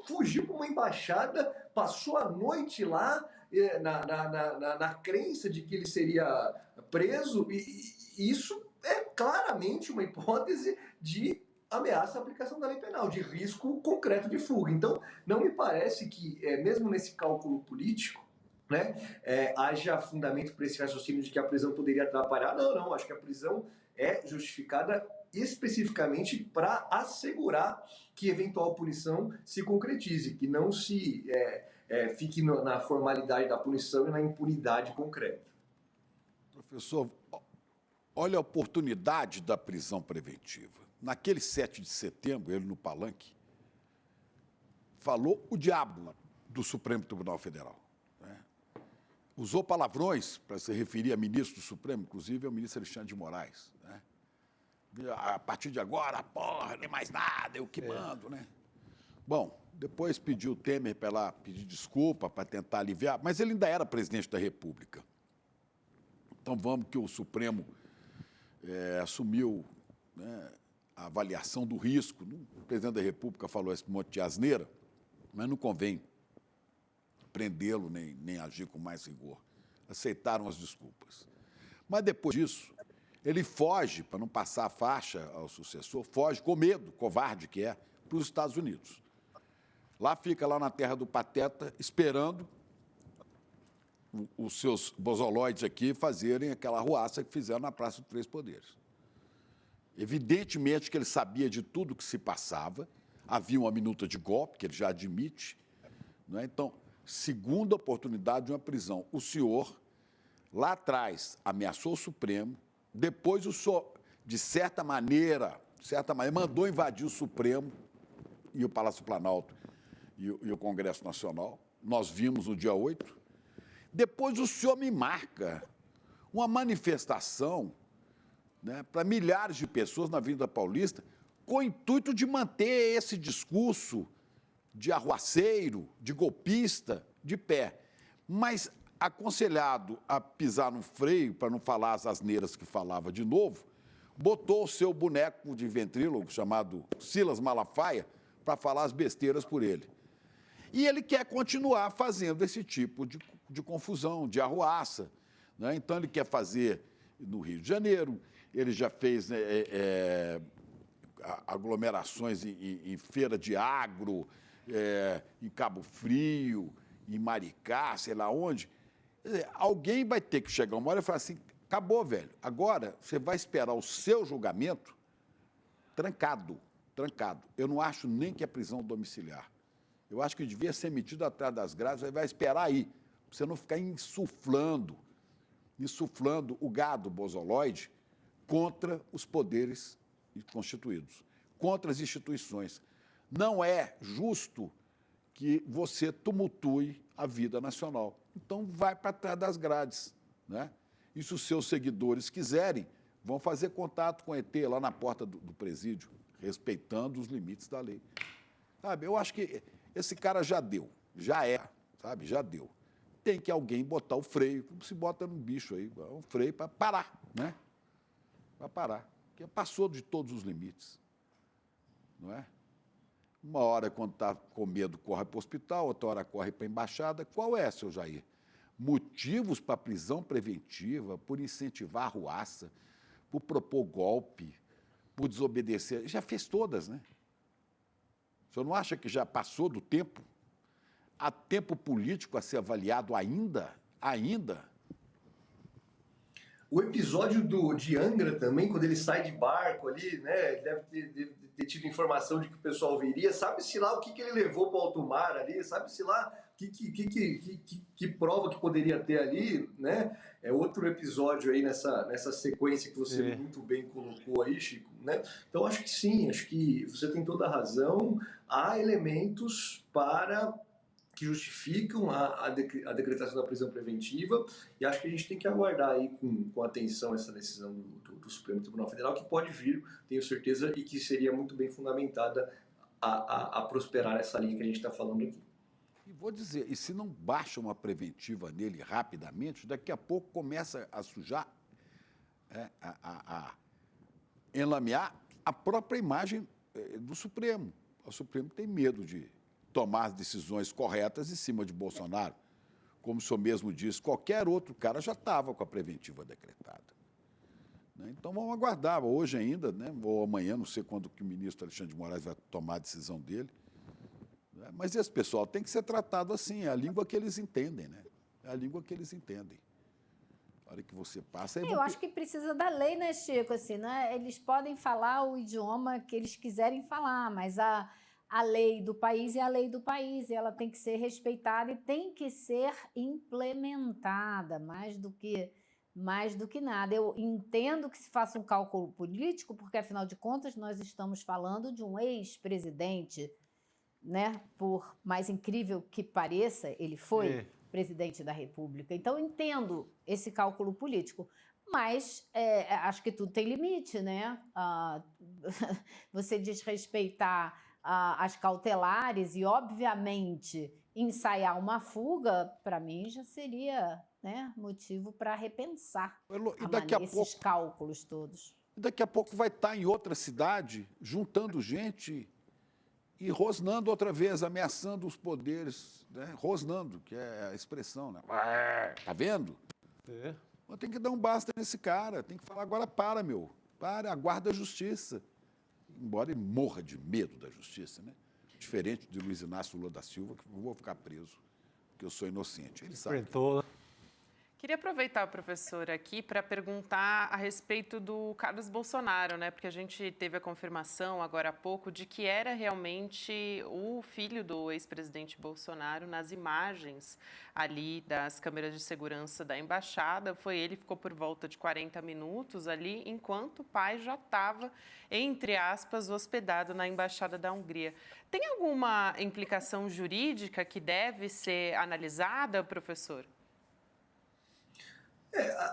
fugiu para uma embaixada, passou a noite lá na crença de que ele seria preso, e isso é claramente uma hipótese de ameaça à aplicação da lei penal, de risco concreto de fuga. Então, não me parece que, mesmo nesse cálculo político, né, haja fundamento para esse raciocínio de que a prisão poderia atrapalhar. Não, acho que a prisão é justificada especificamente para assegurar que eventual punição se concretize, que não se fique na formalidade da punição e na impunidade concreta. Professor, olha a oportunidade da prisão preventiva. Naquele 7 de setembro, ele no palanque, falou o diabo do Supremo Tribunal Federal. Né? Usou palavrões para se referir a ministro do Supremo, inclusive ao ministro Alexandre de Moraes. Né? A partir de agora, nem mais nada, eu que mando. Né? Bom, depois pediu o Temer para lá pedir desculpa, para tentar aliviar, mas ele ainda era presidente da República. Então vamos que o Supremo assumiu, né, a avaliação do risco. O presidente da República falou esse monte de asneira, mas não convém prendê-lo nem agir com mais rigor. Aceitaram as desculpas. Mas depois disso, ele foge, para não passar a faixa ao sucessor, foge com medo, covarde que é, para os Estados Unidos. Lá fica, lá na terra do Pateta, esperando os seus bozoloides aqui fazerem aquela arruaça que fizeram na Praça dos Três Poderes. Evidentemente que ele sabia de tudo que se passava, havia uma minuta de golpe, que ele já admite. Não é? Então, segunda oportunidade de uma prisão. O senhor, lá atrás, ameaçou o Supremo, depois o senhor, de certa maneira, mandou invadir o Supremo e o Palácio Planalto e o Congresso Nacional. Nós vimos no dia 8. Depois o senhor me marca uma manifestação, né, para milhares de pessoas na Avenida Paulista, com o intuito de manter esse discurso de arruaceiro, de golpista, de pé. Mas, aconselhado a pisar no freio, para não falar as asneiras que falava de novo, botou o seu boneco de ventríloco, chamado Silas Malafaia, para falar as besteiras por ele. E ele quer continuar fazendo esse tipo de confusão, de arruaça. Né? Então, ele quer fazer no Rio de Janeiro, ele já fez aglomerações em feira de agro, em Cabo Frio, em Maricá, sei lá onde. Alguém vai ter que chegar uma hora e falar assim, acabou, velho. Agora você vai esperar o seu julgamento trancado. Eu não acho nem que é prisão domiciliar. Eu acho que devia ser metido atrás das grades, você vai esperar aí, pra você não ficar insuflando o gado bozoloide contra os poderes constituídos, contra as instituições. Não é justo que você tumultue a vida nacional. Então, vai para trás das grades. Né? E se os seus seguidores quiserem, vão fazer contato com o ET lá na porta do presídio, respeitando os limites da lei. Sabe, eu acho que esse cara já deu, já deu. Tem que alguém botar o freio, como se bota num bicho aí, um freio para parar, né? Para parar, porque passou de todos os limites, não é? Uma hora, quando está com medo, corre para o hospital, outra hora corre para a embaixada. Qual é, seu Jair? Motivos para prisão preventiva, por incentivar a arruaça, por propor golpe, por desobedecer. Já fez todas, né? O senhor não acha que já passou do tempo? Há tempo político a ser avaliado ainda? O episódio de Angra também, quando ele sai de barco ali, né? Deve ter tido informação de que o pessoal viria. Sabe-se lá o que ele levou para o alto mar ali? Sabe-se lá que prova que poderia ter ali, né? É outro episódio aí nessa sequência que você muito bem colocou aí, Chico, né? Então, acho que sim, acho que você tem toda a razão. Há elementos que justificam a decretação da prisão preventiva, e acho que a gente tem que aguardar aí com atenção essa decisão do Supremo Tribunal Federal, que pode vir, tenho certeza, e que seria muito bem fundamentada a prosperar essa linha que a gente está falando aqui. E vou dizer, e se não baixa uma preventiva nele rapidamente, daqui a pouco começa a sujar, a enlamear a própria imagem do Supremo. O Supremo tem medo de tomar as decisões corretas em cima de Bolsonaro. Como o senhor mesmo disse, qualquer outro cara já estava com a preventiva decretada. Então, vamos aguardar, hoje ainda, né, ou amanhã, não sei quando que o ministro Alexandre de Moraes vai tomar a decisão dele. Mas esse pessoal tem que ser tratado assim, é a língua que eles entendem, né? É a língua que eles entendem. A hora que você passa... Eu acho que precisa da lei, né, Chico? Assim, né? Eles podem falar o idioma que eles quiserem falar, mas a lei do país é a lei do país, e ela tem que ser respeitada e tem que ser implementada, mais do que nada. Eu entendo que se faça um cálculo político, porque, afinal de contas, nós estamos falando de um ex-presidente, né? Por mais incrível que pareça, ele foi presidente da República. Então, entendo esse cálculo político. Mas acho que tudo tem limite, né? Você desrespeitar as cautelares e, obviamente, ensaiar uma fuga, para mim, já seria, né, motivo para repensar esses cálculos todos. Daqui a pouco vai estar em outra cidade, juntando gente e rosnando outra vez, ameaçando os poderes, né? Rosnando, que é a expressão, né? Tá vendo? Mas tem que dar um basta nesse cara, tem que falar agora, aguarda a justiça. Embora ele morra de medo da justiça, né? Diferente de Luiz Inácio Lula da Silva, que eu vou ficar preso, porque eu sou inocente. Ele sabe. Queria aproveitar o professor aqui para perguntar a respeito do Carlos Bolsonaro, né? Porque a gente teve a confirmação agora há pouco de que era realmente o filho do ex-presidente Bolsonaro nas imagens ali das câmeras de segurança da embaixada. Foi ele que ficou por volta de 40 minutos ali, enquanto o pai já estava, entre aspas, hospedado na embaixada da Hungria. Tem alguma implicação jurídica que deve ser analisada, professor?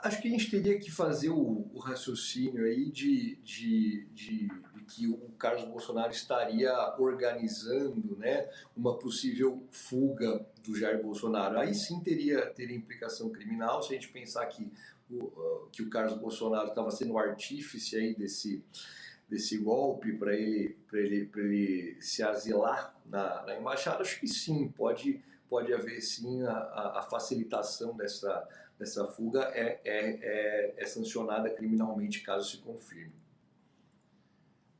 Acho que a gente teria que fazer o raciocínio aí de que o Carlos Bolsonaro estaria organizando, né, uma possível fuga do Jair Bolsonaro. Aí sim teria implicação criminal, se a gente pensar que o Carlos Bolsonaro estava sendo o artífice aí desse golpe para ele se asilar na embaixada. Acho que sim, pode haver sim a facilitação dessa fuga é sancionada criminalmente caso se confirme.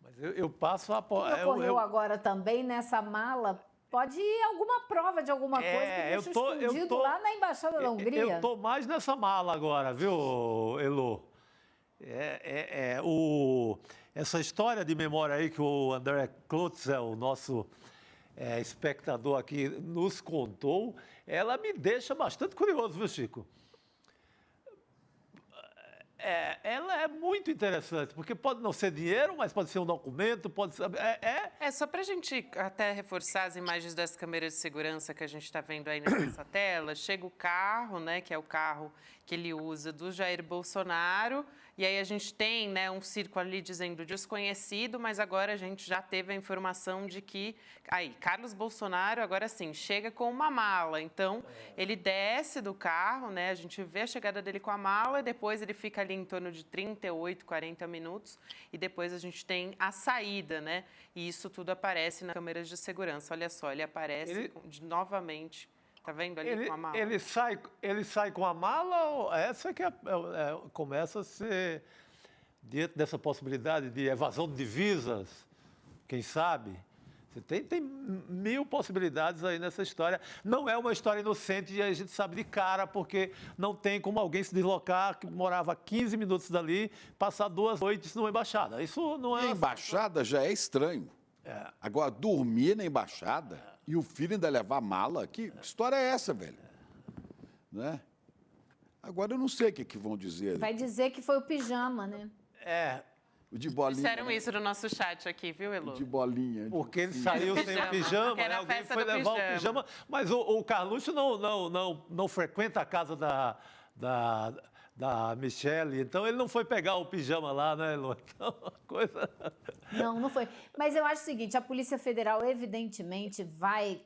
Mas eu passo a... Ocorreu agora também nessa mala, pode ir alguma prova de alguma coisa que deixou escondido lá na Embaixada da Hungria. Eu estou mais nessa mala agora, viu, Elô? Essa história de memória aí que o André Klotzel, o nosso espectador aqui, nos contou, ela me deixa bastante curioso, viu, Chico? Ela é muito interessante, porque pode não ser dinheiro, mas pode ser um documento, pode ser... Só para a gente até reforçar as imagens das câmeras de segurança que a gente está vendo aí nessa tela, chega o carro, né, que é o carro que ele usa do Jair Bolsonaro, e aí a gente tem, né, um círculo ali dizendo desconhecido, mas agora a gente já teve a informação de que, aí, Carlos Bolsonaro, agora sim, chega com uma mala, então ele desce do carro, né, a gente vê a chegada dele com a mala, e depois ele fica ali em torno de 38, 40 minutos, e depois a gente tem a saída, né, e isso tudo aparece nas câmeras de segurança. Olha só, ele aparece novamente, tá vendo ali com a mala? Ele sai com a mala, essa que começa a ser, diante dessa possibilidade de evasão de divisas, quem sabe? Você tem mil possibilidades aí nessa história. Não é uma história inocente e a gente sabe de cara, porque não tem como alguém se deslocar, que morava 15 minutos dali, passar 2 noites numa embaixada. Isso não é... E a embaixada já é estranho. Agora, dormir na embaixada e o filho ainda levar mala, que história é essa, velho? Né? Agora, eu não sei o que vão dizer. Vai dizer que foi o pijama, né? O de bolinha. Disseram isso no nosso chat aqui, viu, Elô? De bolinha. Porque ele saiu sem o pijama, né? Alguém foi levar o pijama. Mas o Carluxo não frequenta a casa da Michelle, então ele não foi pegar o pijama lá, né, Elô? Então, a coisa... Não foi. Mas eu acho o seguinte, a Polícia Federal, evidentemente, vai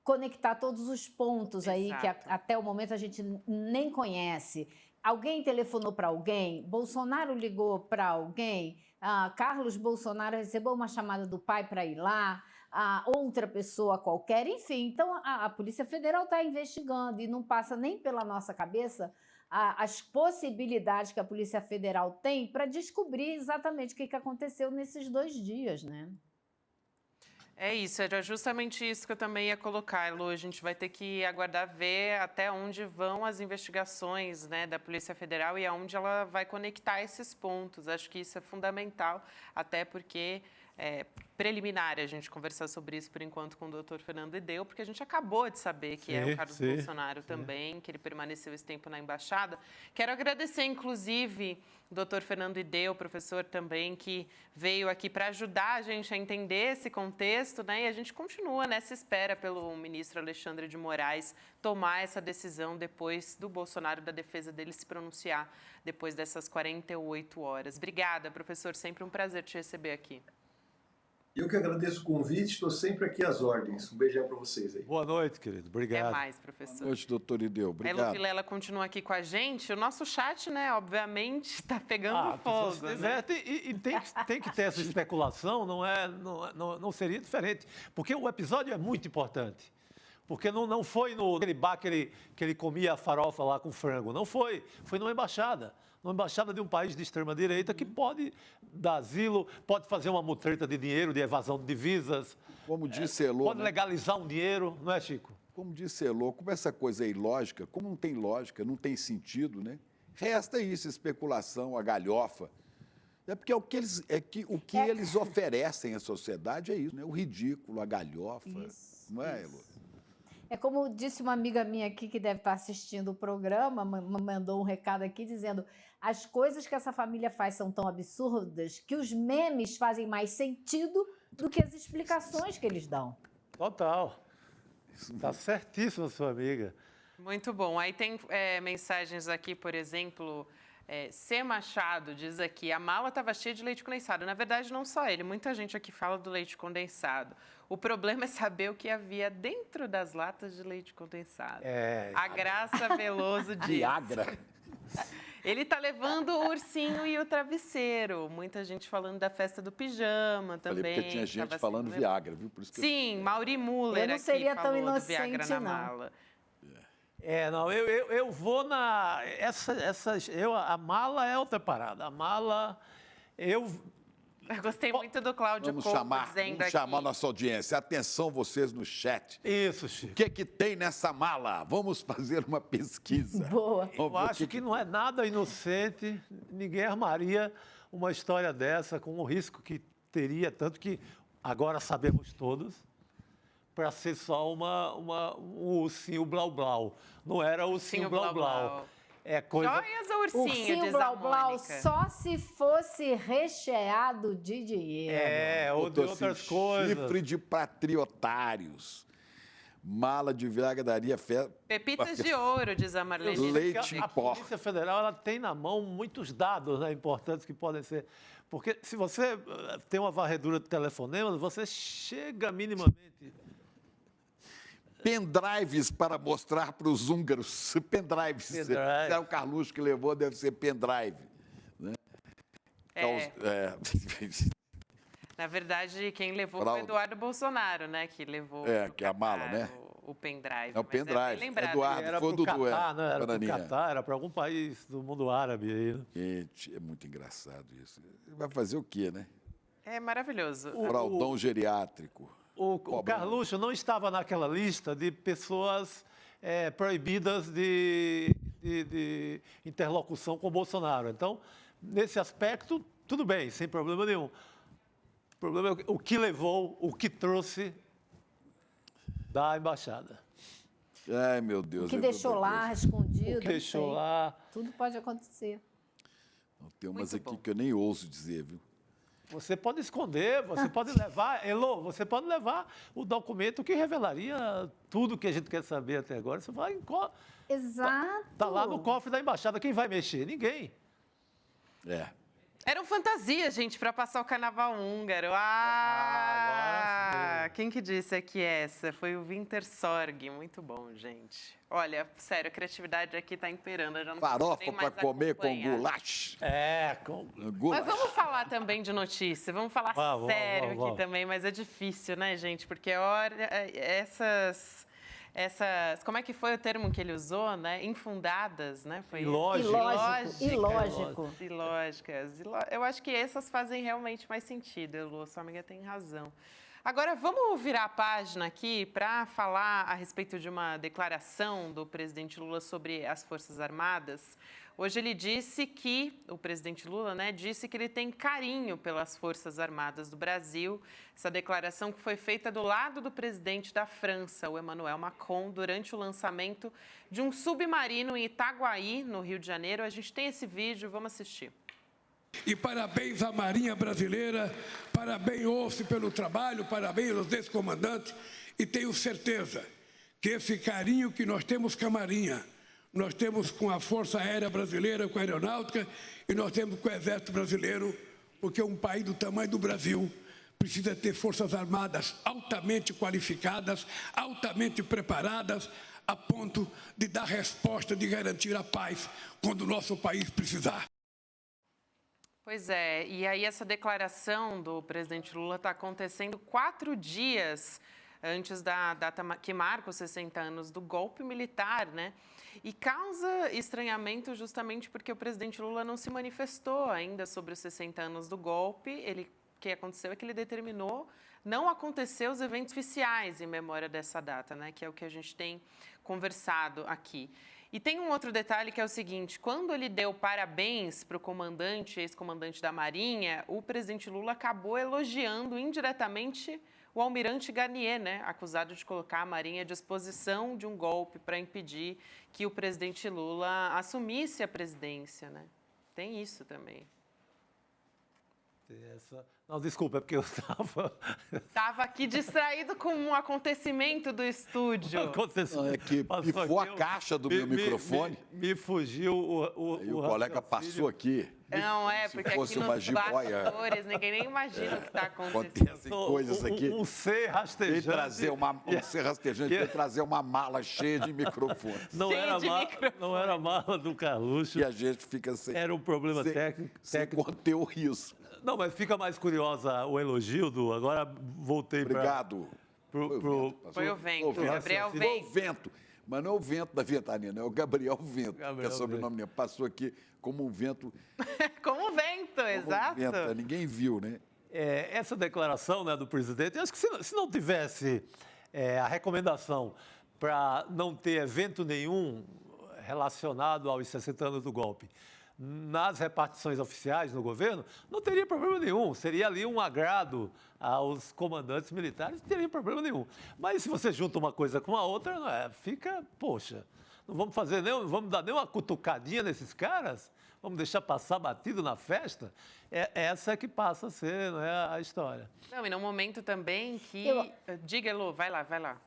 conectar todos os pontos aí que até o momento a gente nem conhece. Alguém telefonou para alguém? Bolsonaro ligou para alguém? Carlos Bolsonaro recebeu uma chamada do pai para ir lá? Outra pessoa qualquer? Enfim, então a Polícia Federal está investigando e não passa nem pela nossa cabeça as possibilidades que a Polícia Federal tem para descobrir exatamente o que aconteceu nesses 2 dias, né? É isso, era justamente isso que eu também ia colocar, Elô. A gente vai ter que aguardar ver até onde vão as investigações, né, da Polícia Federal e aonde ela vai conectar esses pontos. Acho que isso é fundamental, até porque preliminar a gente conversar sobre isso por enquanto com o doutor Fernando Ideu, porque a gente acabou de saber que é o Carlos Bolsonaro também, que ele permaneceu esse tempo na embaixada. Quero agradecer, inclusive, o doutor Fernando Ideu, professor também, que veio aqui para ajudar a gente a entender esse contexto, né? E a gente continua nessa espera pelo ministro Alexandre de Moraes tomar essa decisão depois do Bolsonaro, da defesa dele se pronunciar depois dessas 48 horas. Obrigada, professor. Sempre um prazer te receber aqui. Eu que agradeço o convite, estou sempre aqui às ordens. Um beijão para vocês aí. Boa noite, querido. Obrigado. Até mais, professor. Boa noite, doutor Ideu. Obrigado. Elô Vilela continua aqui com a gente. O nosso chat, né, obviamente, está pegando fogo. Né? E tem que ter essa especulação, não seria diferente. Porque o episódio é muito importante. Porque não foi naquele bar que ele comia a farofa lá com frango. Não foi. Foi numa embaixada. Numa embaixada de um país de extrema-direita que pode dar asilo, pode fazer uma mutreta de dinheiro, de evasão de divisas. Como disse Elô, pode legalizar um dinheiro, não é, Chico? como disse Elô, como essa coisa é ilógica, como não tem lógica, não tem sentido, né? Resta isso, especulação, a galhofa. É porque o que eles oferecem à sociedade é isso, né? O ridículo, a galhofa. Isso, não é, isso. Elô? É como disse uma amiga minha aqui que deve estar assistindo o programa, mandou um recado aqui dizendo: as coisas que essa família faz são tão absurdas que os memes fazem mais sentido do que as explicações que eles dão. Total. Está certíssima sua amiga. Muito bom. Aí tem mensagens aqui, por exemplo, C. Machado diz aqui, a mala estava cheia de leite condensado. Na verdade, não só ele, muita gente aqui fala do leite condensado. O problema é saber o que havia dentro das latas de leite condensado. A Graça Veloso diz. Viagra. Ele está levando o ursinho e o travesseiro. Muita gente falando da festa do pijama também. Falei porque tinha gente falando Viagra, viu? Por isso que Sim, Mauri Muller Eu não aqui seria tão falou do Viagra inocente, na não. mala. Não, eu vou na... a mala é outra parada. A mala, Eu gostei muito do Cláudio Vamos Couto chamar dizendo aqui. a nossa audiência. Atenção vocês no chat. Isso, Chico. O que tem nessa mala? Vamos fazer uma pesquisa. Boa. Vamos Eu ver o acho que não é nada inocente, ninguém armaria uma história dessa com o risco que teria, tanto que agora sabemos todos, para ser só um ursinho blau-blau. Não era ursinho blau-blau. É coisa... Joias ou ursinho, Ursinho diz Blau a Blau Mônica? só se fosse recheado de dinheiro. ou de outras coisas. Chifre de patriotários. Mala de Viagra daria fé. Pepitas de ouro, diz a Marlene. Leite em A pó. Polícia Federal ela tem na mão muitos dados, né, importantes que podem ser... Porque se você tem uma varredura de telefonemas, você chega minimamente... Pendrives para mostrar para os húngaros. Pendrives. Se é o Carluxo que levou, deve ser pendrive. Né? Na verdade, quem levou foi o Eduardo Bolsonaro, né? Que levou que é a mala, né? o pendrive. É o pendrive. Eduardo, Era foi para do o Catar, né? Era para o Bananinha. Catar, era para algum país do mundo árabe aí. Né? Gente, é muito engraçado isso. Vai fazer o quê, né? É maravilhoso. Fraldão geriátrico. O Carluxo não estava naquela lista de pessoas proibidas de interlocução com o Bolsonaro. Então, nesse aspecto, tudo bem, sem problema nenhum. O problema é o que levou, o que trouxe da embaixada. Ai, meu Deus. O que deixou lá, escondido. O que deixou lá. Tudo pode acontecer. Tem umas aqui que eu nem ouso dizer, viu? Você pode esconder, você pode levar, Elô, você pode levar o documento que revelaria tudo que a gente quer saber até agora. Você vai, Exato. tá lá no cofre da embaixada. Quem vai mexer? Ninguém. Eram fantasias, gente, para passar o carnaval húngaro. Quem que disse aqui essa? Foi o Winter Sorg. Muito bom, gente. Olha, sério, a criatividade aqui está imperando. Eu já não Farofa nem mais para comer com acompanhar. goulash. Mas vamos falar também de notícia. Vamos falar sério aqui também, mas é difícil, né, gente? Porque essas... Como é que foi o termo que ele usou, né? Infundadas, né? Foi ilógicas. Eu acho que essas fazem realmente mais sentido, Elô. Sua amiga tem razão. Agora, vamos virar a página aqui para falar a respeito de uma declaração do presidente Lula sobre as Forças Armadas. Hoje ele disse que, o presidente Lula, né, disse que ele tem carinho pelas Forças Armadas do Brasil. Essa declaração que foi feita do lado do presidente da França, o Emmanuel Macron, durante o lançamento de um submarino em Itaguaí, no Rio de Janeiro. A gente tem esse vídeo, vamos assistir. E parabéns à Marinha Brasileira, parabéns pelo trabalho, parabéns aos ex-comandantes. E tenho certeza que esse carinho que nós temos com a Marinha, nós temos com a Força Aérea Brasileira, com a Aeronáutica, e nós temos com o Exército Brasileiro, porque um país do tamanho do Brasil precisa ter forças armadas altamente qualificadas, altamente preparadas, a ponto de dar resposta, de garantir a paz quando o nosso país precisar. Pois é, e aí essa declaração do presidente Lula está acontecendo 4 dias antes da data que marca os 60 anos do golpe militar, né? E causa estranhamento justamente porque o presidente Lula não se manifestou ainda sobre os 60 anos do golpe. Ele que aconteceu é que ele determinou não acontecer os eventos oficiais em memória dessa data, né? Que é o que a gente tem conversado aqui. E tem um outro detalhe que é o seguinte, quando ele deu parabéns para o comandante, ex-comandante da Marinha, o presidente Lula acabou elogiando indiretamente o almirante Garnier, né, acusado de colocar a Marinha à disposição de um golpe para impedir que o presidente Lula assumisse a presidência, né? Tem isso também. Não, desculpa, é porque eu estava... Estava aqui distraído com um acontecimento do estúdio. Não, é que pifou a caixa do meu microfone. Me fugiu E o colega passou aqui. Não, porque aqui nos bastidores ninguém nem imagina o que está acontecendo. Acontecem coisas aqui. Um ser rastejante. Veio trazer uma mala cheia de microfones. Não era a mala do Carluxo. E a gente fica sem... Era um problema técnico. Sem conter o riso. Não, mas fica mais curiosa o elogio do... Agora voltei para... Obrigado. Foi o vento, Gabriel Vento. Foi o vento. Mas não é o vento da Ventania, não é o Gabriel Vento, que é sobrenome dele. Passou aqui como um vento. Como um vento, exato. Vento, ninguém viu, né? Essa declaração, né, do presidente, eu acho que se não tivesse a recomendação para não ter evento nenhum relacionado aos 60 anos do golpe nas repartições oficiais no governo, não teria problema nenhum. Seria ali um agrado aos comandantes militares, não teria problema nenhum. Mas se você junta uma coisa com a outra, fica, poxa, não vamos dar nem uma cutucadinha nesses caras? Vamos deixar passar batido na festa? Essa é que passa a ser, não é, a história. Não, e num momento também que... Diga, Elô, vai lá.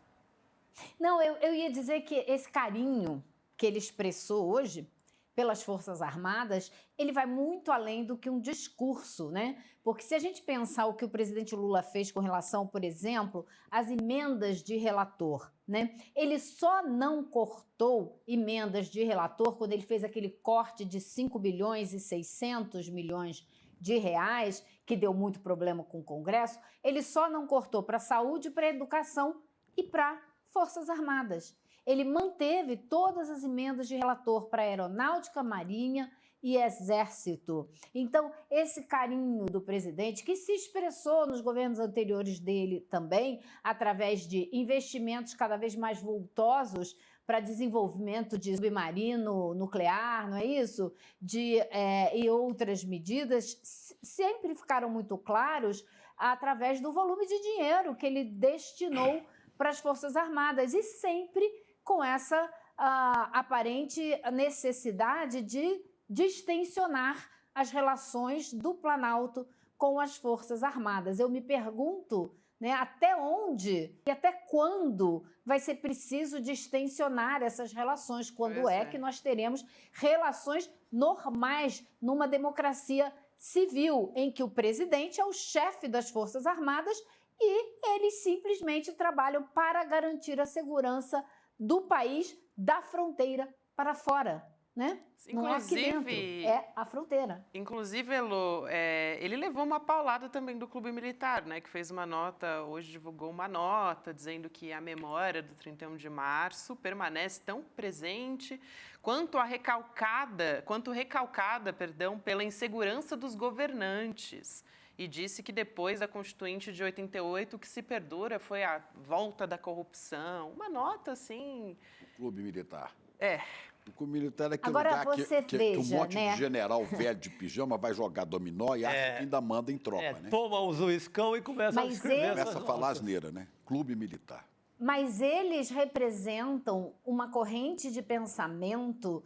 Não, eu ia dizer que esse carinho que ele expressou hoje pelas Forças Armadas, ele vai muito além do que um discurso, né? Porque se a gente pensar o que o presidente Lula fez com relação, por exemplo, às emendas de relator, né? Ele só não cortou emendas de relator quando ele fez aquele corte de 5 bilhões e 600 milhões de reais, que deu muito problema com o Congresso. Ele só não cortou para a saúde, para a educação e para Forças Armadas. Ele manteve todas as emendas de relator para Aeronáutica, Marinha e Exército. Então, esse carinho do presidente, que se expressou nos governos anteriores dele também, através de investimentos cada vez mais vultosos para desenvolvimento de submarino nuclear, não é isso? E outras medidas, sempre ficaram muito claros através do volume de dinheiro que ele destinou para as Forças Armadas e sempre com essa aparente necessidade de distensionar as relações do Planalto com as Forças Armadas. Eu me pergunto, né, até onde e até quando vai ser preciso distensionar essas relações, quando que nós teremos relações normais numa democracia civil, em que o presidente é o chefe das Forças Armadas e eles simplesmente trabalham para garantir a segurança do país, da fronteira para fora, né? Não é aqui dentro, é a fronteira. Inclusive, Elô, ele levou uma paulada também do Clube Militar, né? Que fez uma nota, hoje divulgou uma nota dizendo que a memória do 31 de março permanece tão presente quanto recalcada, pela insegurança dos governantes. E disse que depois da Constituinte de 88, o que se perdura foi a volta da corrupção. Uma nota, assim... Clube Militar. O Clube Militar é aquele lugar que um monte de general velho de pijama vai jogar dominó e acha que ainda manda em tropa, né? Toma um zuiscão e começa a escrever. Começa a falar asneira, né? Clube Militar. Mas eles representam uma corrente de pensamento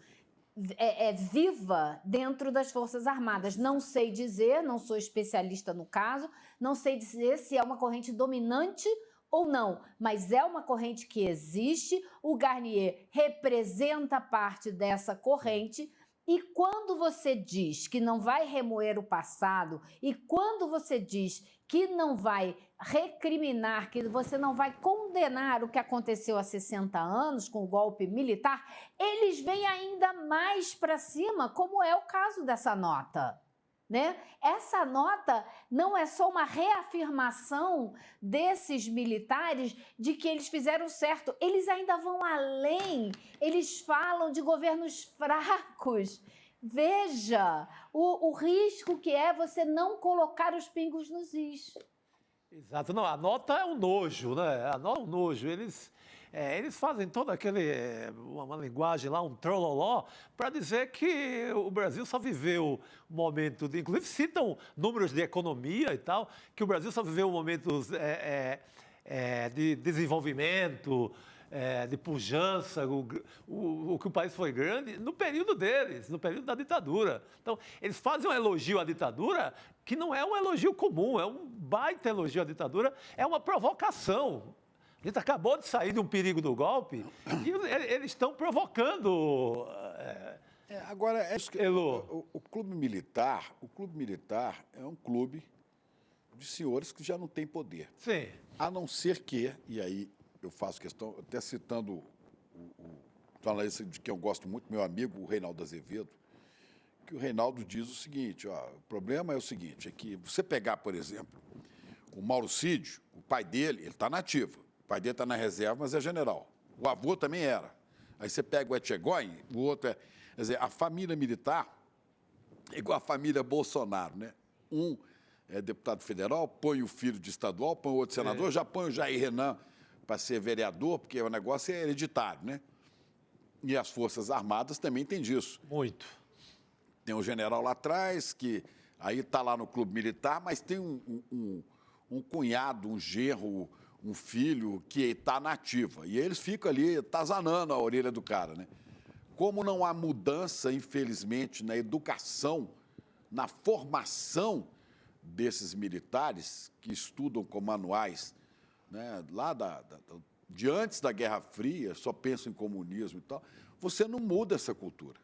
viva dentro das Forças Armadas. Não sei dizer, não sou especialista no caso, não sei dizer se é uma corrente dominante ou não, mas é uma corrente que existe, o Garnier representa parte dessa corrente, e quando você diz que não vai remoer o passado, e quando você diz que não vai recriminar, que você não vai condenar o que aconteceu há 60 anos com o golpe militar, eles vêm ainda mais para cima, como é o caso dessa nota, né? Essa nota não é só uma reafirmação desses militares de que eles fizeram certo, eles ainda vão além, eles falam de governos fracos, Veja o risco que é você não colocar os pingos nos is. Exato. Não, a nota é um nojo, né? A nota é um nojo. Eles fazem toda uma linguagem lá, um trololó, para dizer que o Brasil só viveu um momento de... Inclusive citam números de economia e tal, que o Brasil só viveu momentos de desenvolvimento, de pujança, o que o país foi grande, no período deles, no período da ditadura. Então, eles fazem um elogio à ditadura que não é um elogio comum, é um baita elogio à ditadura, é uma provocação. A gente acabou de sair de um perigo do golpe e eles estão provocando. Agora, o clube militar é um clube de senhores que já não tem poder. Sim. A não ser que, e aí eu faço questão, até citando o jornalista de quem eu gosto muito, meu amigo, o Reinaldo Azevedo, que o Reinaldo diz o seguinte, o problema é o seguinte, é que você pegar, por exemplo, o Mauro Cid, o pai dele, ele está na ativa, o pai dele está na reserva, mas é general. O avô também era. Aí você pega o Etchegóin, o outro é... Quer dizer, a família militar é igual a família Bolsonaro, né? Um é deputado federal, põe o filho de estadual, põe o outro senador, já põe o Jair Renan para ser vereador, porque o negócio é hereditário, né? E as Forças Armadas também têm disso. Muito. Tem um general lá atrás, que aí está lá no clube militar, mas tem um cunhado, um genro, um filho que está na ativa. E eles ficam ali atazanando a orelha do cara, né? Como não há mudança, infelizmente, na educação, na formação desses militares que estudam com manuais, né, lá de antes da Guerra Fria, só pensam em comunismo e tal, você não muda essa cultura.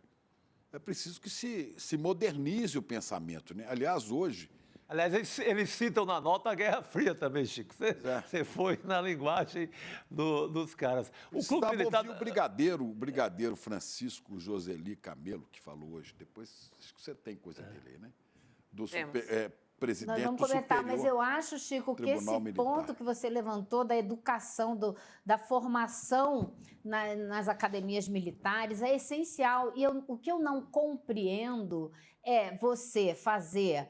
É preciso que se modernize o pensamento, né? Aliás, hoje... Aliás, eles citam na nota a Guerra Fria também, Chico. Você foi na linguagem dos caras. O clube militar... o brigadeiro Francisco Joseli Camelo, que falou hoje. Depois, acho que você tem coisa dele aí, né? Do presidente Nós vamos comentar, mas eu acho, Chico, que esse ponto que você levantou da educação, da formação nas academias militares é essencial. E o que eu não compreendo é você fazer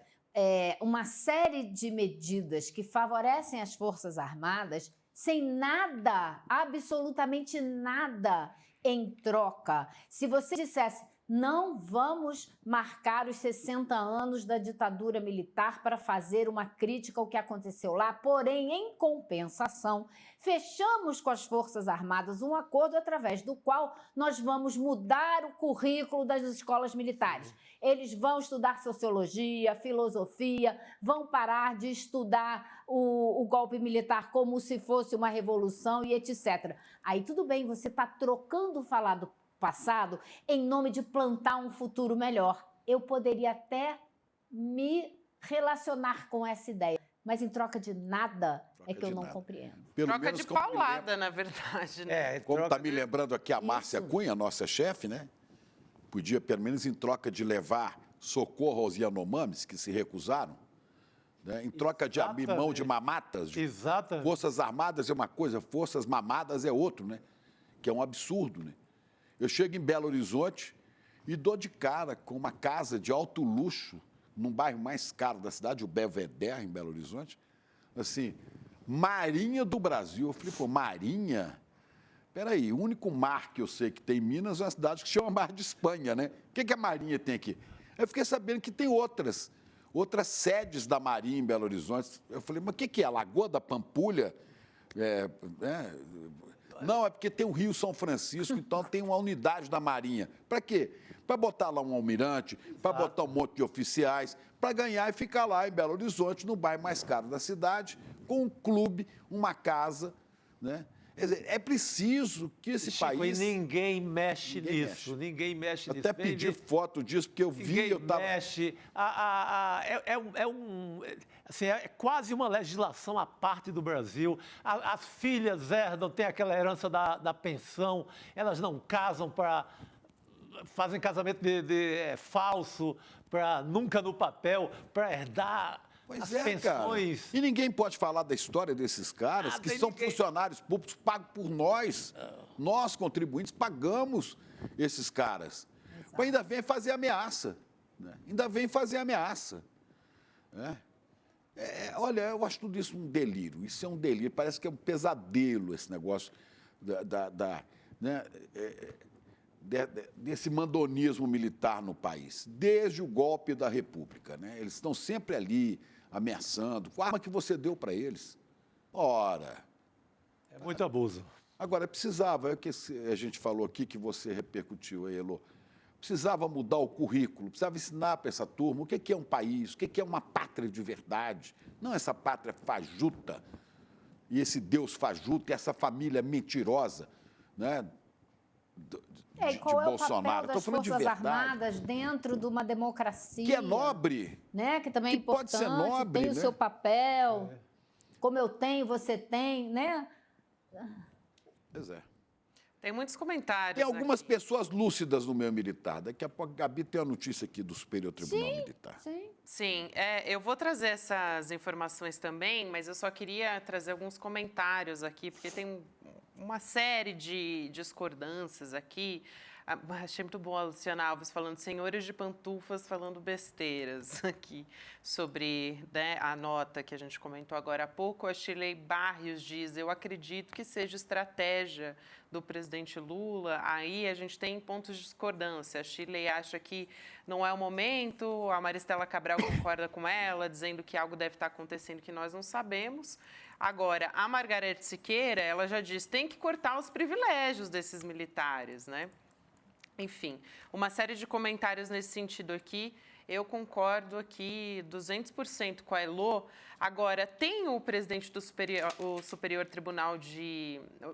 uma série de medidas que favorecem as Forças Armadas sem nada, absolutamente nada em troca. Se você dissesse, não vamos marcar os 60 anos da ditadura militar para fazer uma crítica ao que aconteceu lá, porém, em compensação, fechamos com as Forças Armadas um acordo através do qual nós vamos mudar o currículo das escolas militares. Eles vão estudar sociologia, filosofia, vão parar de estudar o golpe militar como se fosse uma revolução e etc. Aí tudo bem, você está trocando falar do passado em nome de plantar um futuro melhor. Eu poderia até me relacionar com essa ideia, mas em troca de nada é que eu não compreendo. Troca de paulada, na verdade, né? Como está me lembrando aqui a Márcia Cunha, nossa chefe, né? Podia, pelo menos em troca de levar socorro aos Yanomamis, que se recusaram, né? Em troca de abrir mão de mamatas. Exatamente. Forças Armadas é uma coisa, Forças Mamadas é outro, né? Que é um absurdo, né? Eu chego em Belo Horizonte e dou de cara com uma casa de alto luxo, num bairro mais caro da cidade, o Belvedere, em Belo Horizonte. Assim, Marinha do Brasil. Eu falei, pô, Marinha? Peraí, o único mar que eu sei que tem em Minas é uma cidade que chama Mar de Espanha, né? O que a Marinha tem aqui? Eu fiquei sabendo que tem outras sedes da Marinha em Belo Horizonte. Eu falei, mas o que é? Lagoa da Pampulha? Não, é porque tem o Rio São Francisco, então tem uma unidade da Marinha. Para quê? Para botar lá um almirante, para botar um monte de oficiais, para ganhar e ficar lá em Belo Horizonte, no bairro mais caro da cidade, com um clube, uma casa, né? Quer dizer, é preciso que esse país... E ninguém mexe nisso, ninguém mexe nisso. Até pedi foto disso, porque eu vi, eu estava... mexe. É quase uma legislação à parte do Brasil. As filhas herdam, tem aquela herança da pensão, elas não casam fazem casamento falso, nunca no papel, para herdar... Pois as pensões. Cara. E ninguém pode falar da história desses caras, que são funcionários públicos pagos por nós. Nós, contribuintes, pagamos esses caras. Mas ainda vem fazer ameaça. Né? Ainda vem fazer ameaça. Né? Olha, eu acho tudo isso um delírio. Isso é um delírio. Parece que é um pesadelo esse negócio né? Desse mandonismo militar no país, desde o golpe da República. Né? Eles estão sempre ali ameaçando. Com a arma que você deu para eles. Ora. É muito abuso. Agora, precisava, é o que a gente falou aqui, que você repercutiu aí, Elô, precisava mudar o currículo, precisava ensinar para essa turma o que é um país, o que é uma pátria de verdade, não essa pátria fajuta, e esse Deus fajuto, e essa família mentirosa, né, E qual é Bolsonaro. o papel das Forças Armadas dentro de uma democracia? Que é nobre. Né? Que também é importante, pode ser nobre, tem o seu papel, como eu tenho, você tem, né? Pois é. Tem muitos comentários. Tem algumas aqui. pessoas lúcidas no meio militar. Daqui a pouco a Gabi tem a notícia aqui do Superior Tribunal Militar. Sim, eu vou trazer essas informações também, mas eu só queria trazer alguns comentários aqui, porque tem uma série de discordâncias aqui. Achei muito bom a Luciana Alves falando senhores de pantufas falando besteiras aqui sobre, né, a nota que a gente comentou agora há pouco. A Shirley Barrios diz, eu acredito que seja estratégia do presidente Lula. Aí a gente tem pontos de discordância. A Shirley acha que não é o momento, a Maristela Cabral concorda com ela, dizendo que algo deve estar acontecendo que nós não sabemos. Agora, a Margarete Siqueira, ela já diz, tem que cortar os privilégios desses militares, né? Enfim, uma série de comentários nesse sentido aqui. Eu concordo aqui 200% com a Elô. Agora, tem o presidente do Superior Tribunal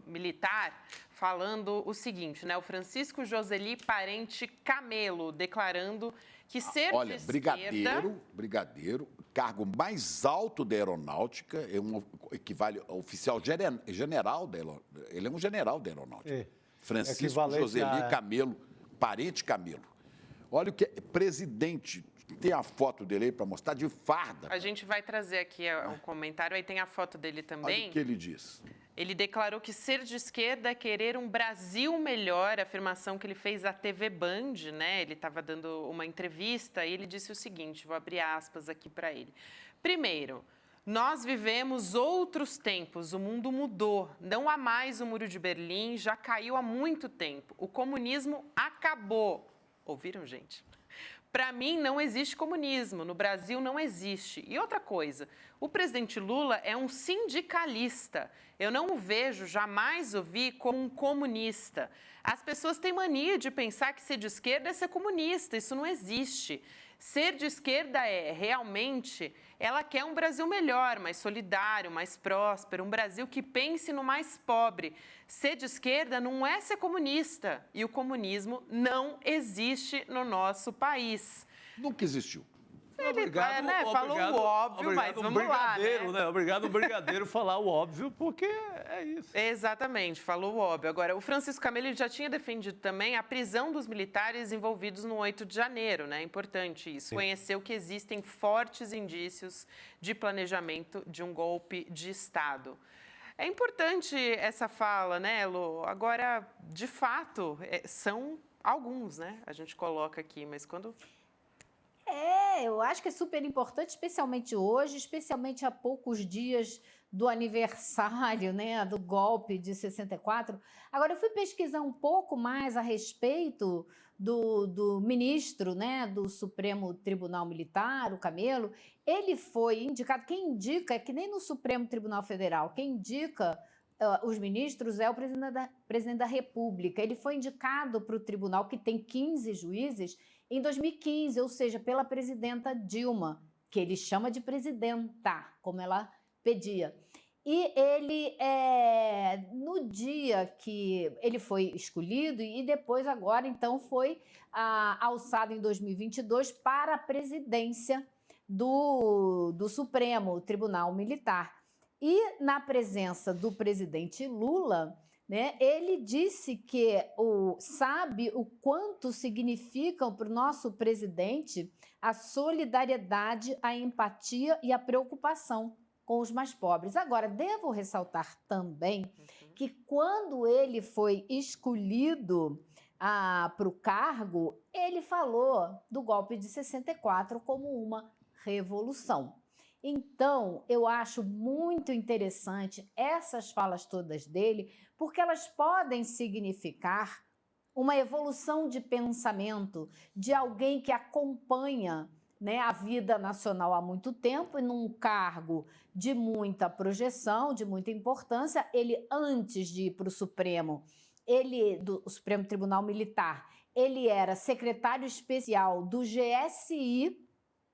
Militar falando o seguinte, né? O Francisco Joseli Parente Camelo, declarando que ser de esquerda... brigadeiro, cargo mais alto da aeronáutica, equivale ao oficial general da aeronáutica. Ele é um general da aeronáutica. Francisco Joseli Camelo. Parente Camelo. Olha o que é presidente. Tem a foto dele aí para mostrar de farda. A gente vai trazer aqui o comentário, aí tem a foto dele também. Olha o que ele diz. Ele declarou que ser de esquerda é querer um Brasil melhor, afirmação que ele fez à TV Band, né? Ele estava dando uma entrevista e ele disse o seguinte, vou abrir aspas aqui para ele. Primeiro, nós vivemos outros tempos, o mundo mudou. Não há mais o Muro de Berlim, já caiu há muito tempo. O comunismo acabou. Ouviram, gente? Para mim, não existe comunismo. No Brasil, não existe. E outra coisa, o presidente Lula é um sindicalista. Eu não o vejo, jamais o vi como um comunista. As pessoas têm mania de pensar que ser de esquerda é ser comunista. Isso não existe. Ser de esquerda realmente, ela quer um Brasil melhor, mais solidário, mais próspero, um Brasil que pense no mais pobre. Ser de esquerda não é ser comunista, e o comunismo não existe no nosso país. Nunca existiu. Ele falou o óbvio, mas vamos lá, né? Obrigado, brigadeiro, falar o óbvio, porque é isso. Exatamente, falou o óbvio. Agora, o Francisco Camelo já tinha defendido também a prisão dos militares envolvidos no 8 de janeiro, né? É importante isso. Sim. Conheceu que existem fortes indícios de planejamento de um golpe de Estado. É importante essa fala, né, Elô? Agora, de fato, são alguns, né? A gente coloca aqui, mas quando... Eu acho que é super importante, especialmente hoje, especialmente há poucos dias do aniversário, né, do golpe de 64. Agora, eu fui pesquisar um pouco mais a respeito do ministro, né, do Supremo Tribunal Militar, o Camelo. Ele foi indicado, quem indica é que nem no Supremo Tribunal Federal, quem indica os ministros é o presidente da República. Ele foi indicado para o tribunal, que tem 15 juízes, em 2015, ou seja, pela presidenta Dilma, que ele chama de presidenta, como ela pedia. E ele, no dia que ele foi escolhido, e depois agora, então, foi alçado em 2022 para a presidência do Supremo Tribunal Militar. E na presença do presidente Lula, né, ele disse que sabe o quanto significam para o nosso presidente a solidariedade, a empatia e a preocupação com os mais pobres. Agora, devo ressaltar também que quando ele foi escolhido para o cargo, ele falou do golpe de 64 como uma revolução. Então, eu acho muito interessante essas falas todas dele, porque elas podem significar uma evolução de pensamento de alguém que acompanha, né, a vida nacional há muito tempo e num cargo de muita projeção, de muita importância. Ele, antes de ir para o Supremo, do Supremo Tribunal Militar, ele era secretário especial do GSI,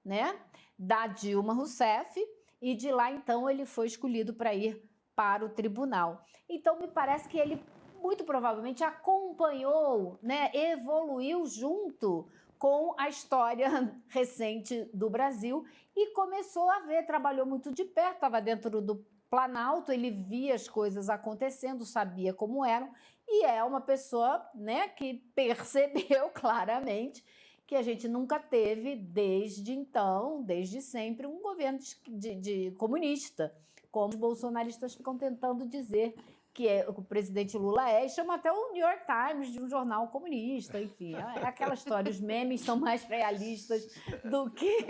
né, da Dilma Rousseff, e de lá, então, ele foi escolhido para ir para o tribunal. Então, me parece que ele, muito provavelmente, acompanhou, né, evoluiu junto com a história recente do Brasil e começou a ver, trabalhou muito de perto, estava dentro do Planalto, ele via as coisas acontecendo, sabia como eram, e é uma pessoa, né, que percebeu claramente que a gente nunca teve, desde então, desde sempre, um governo de comunista, como os bolsonaristas ficam tentando dizer que o presidente Lula e chama até o New York Times de um jornal comunista, enfim, é aquela história, os memes são mais realistas do que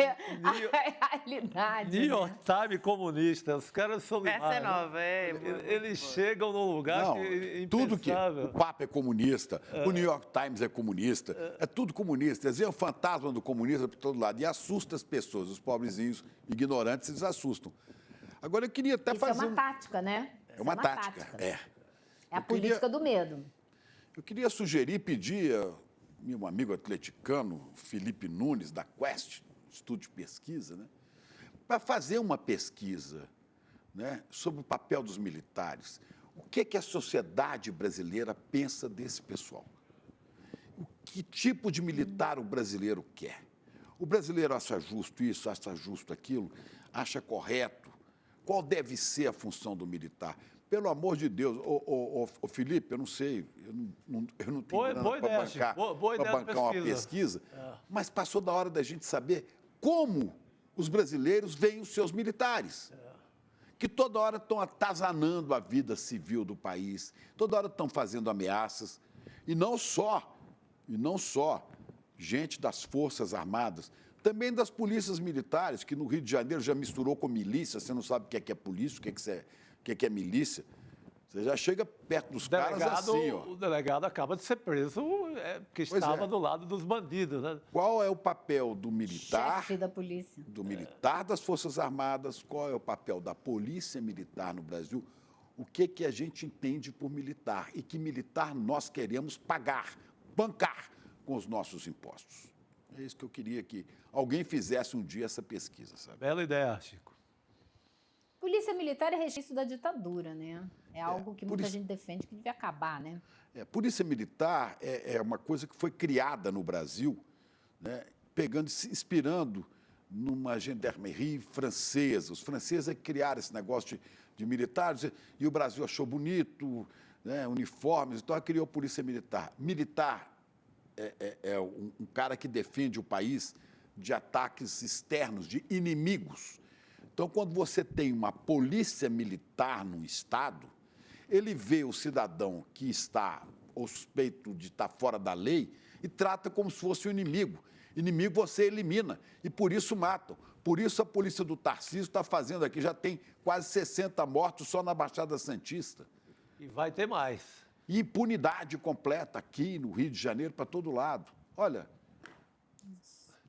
a realidade. New York Times comunista, os caras são demais. Essa é nova, Eles chegam num lugar que tudo que o Papa é comunista, o New York Times é comunista, é tudo comunista. Quer dizer, o fantasma do comunista por todo lado e assusta as pessoas, os pobrezinhos ignorantes, eles assustam. Agora, eu queria até fazer... é uma tática, né? É uma tática, é. É a política do medo. Eu queria sugerir, pedir a meu amigo atleticano, Felipe Nunes, da Quest, Estudo de Pesquisa, né, para fazer uma pesquisa, né, sobre o papel dos militares. O que a sociedade brasileira pensa desse pessoal? Que tipo de militar o brasileiro quer? O brasileiro acha justo isso, acha justo aquilo, acha correto? Qual deve ser a função do militar? Pelo amor de Deus, Felipe, eu não sei, eu não tenho grana para bancar uma pesquisa, mas passou da hora da gente saber como os brasileiros veem os seus militares, que toda hora estão atazanando a vida civil do país, toda hora estão fazendo ameaças, e não só gente das Forças Armadas, também das polícias militares, que no Rio de Janeiro já misturou com milícia, você não sabe o que é polícia, o que é milícia. Você já chega perto dos caras assim, ó. O delegado acaba de ser preso porque estava do lado dos bandidos, né? Qual é o papel do militar? Chefe da polícia. Do militar das Forças Armadas, qual é o papel da polícia militar no Brasil? O que a gente entende por militar e que militar nós queremos pagar, bancar com os nossos impostos? É isso que eu queria que alguém fizesse um dia essa pesquisa, sabe? Bela ideia, Chico. Polícia militar é resquício da ditadura, né? É algo que muita gente defende que devia acabar, né? Polícia militar é uma coisa que foi criada no Brasil, né, se inspirando numa gendarmerie francesa. Os franceses é que criaram esse negócio de militares e o Brasil achou bonito, né, uniformes, então criou a Polícia Militar. Militar é um cara que defende o país de ataques externos, de inimigos. Então, quando você tem uma polícia militar num Estado, ele vê o cidadão que está ou suspeito de estar fora da lei e trata como se fosse um inimigo. Inimigo você elimina e por isso matam. Por isso a polícia do Tarcísio está fazendo aqui, já tem quase 60 mortos só na Baixada Santista. E vai ter mais. E impunidade completa aqui no Rio de Janeiro, para todo lado. Olha,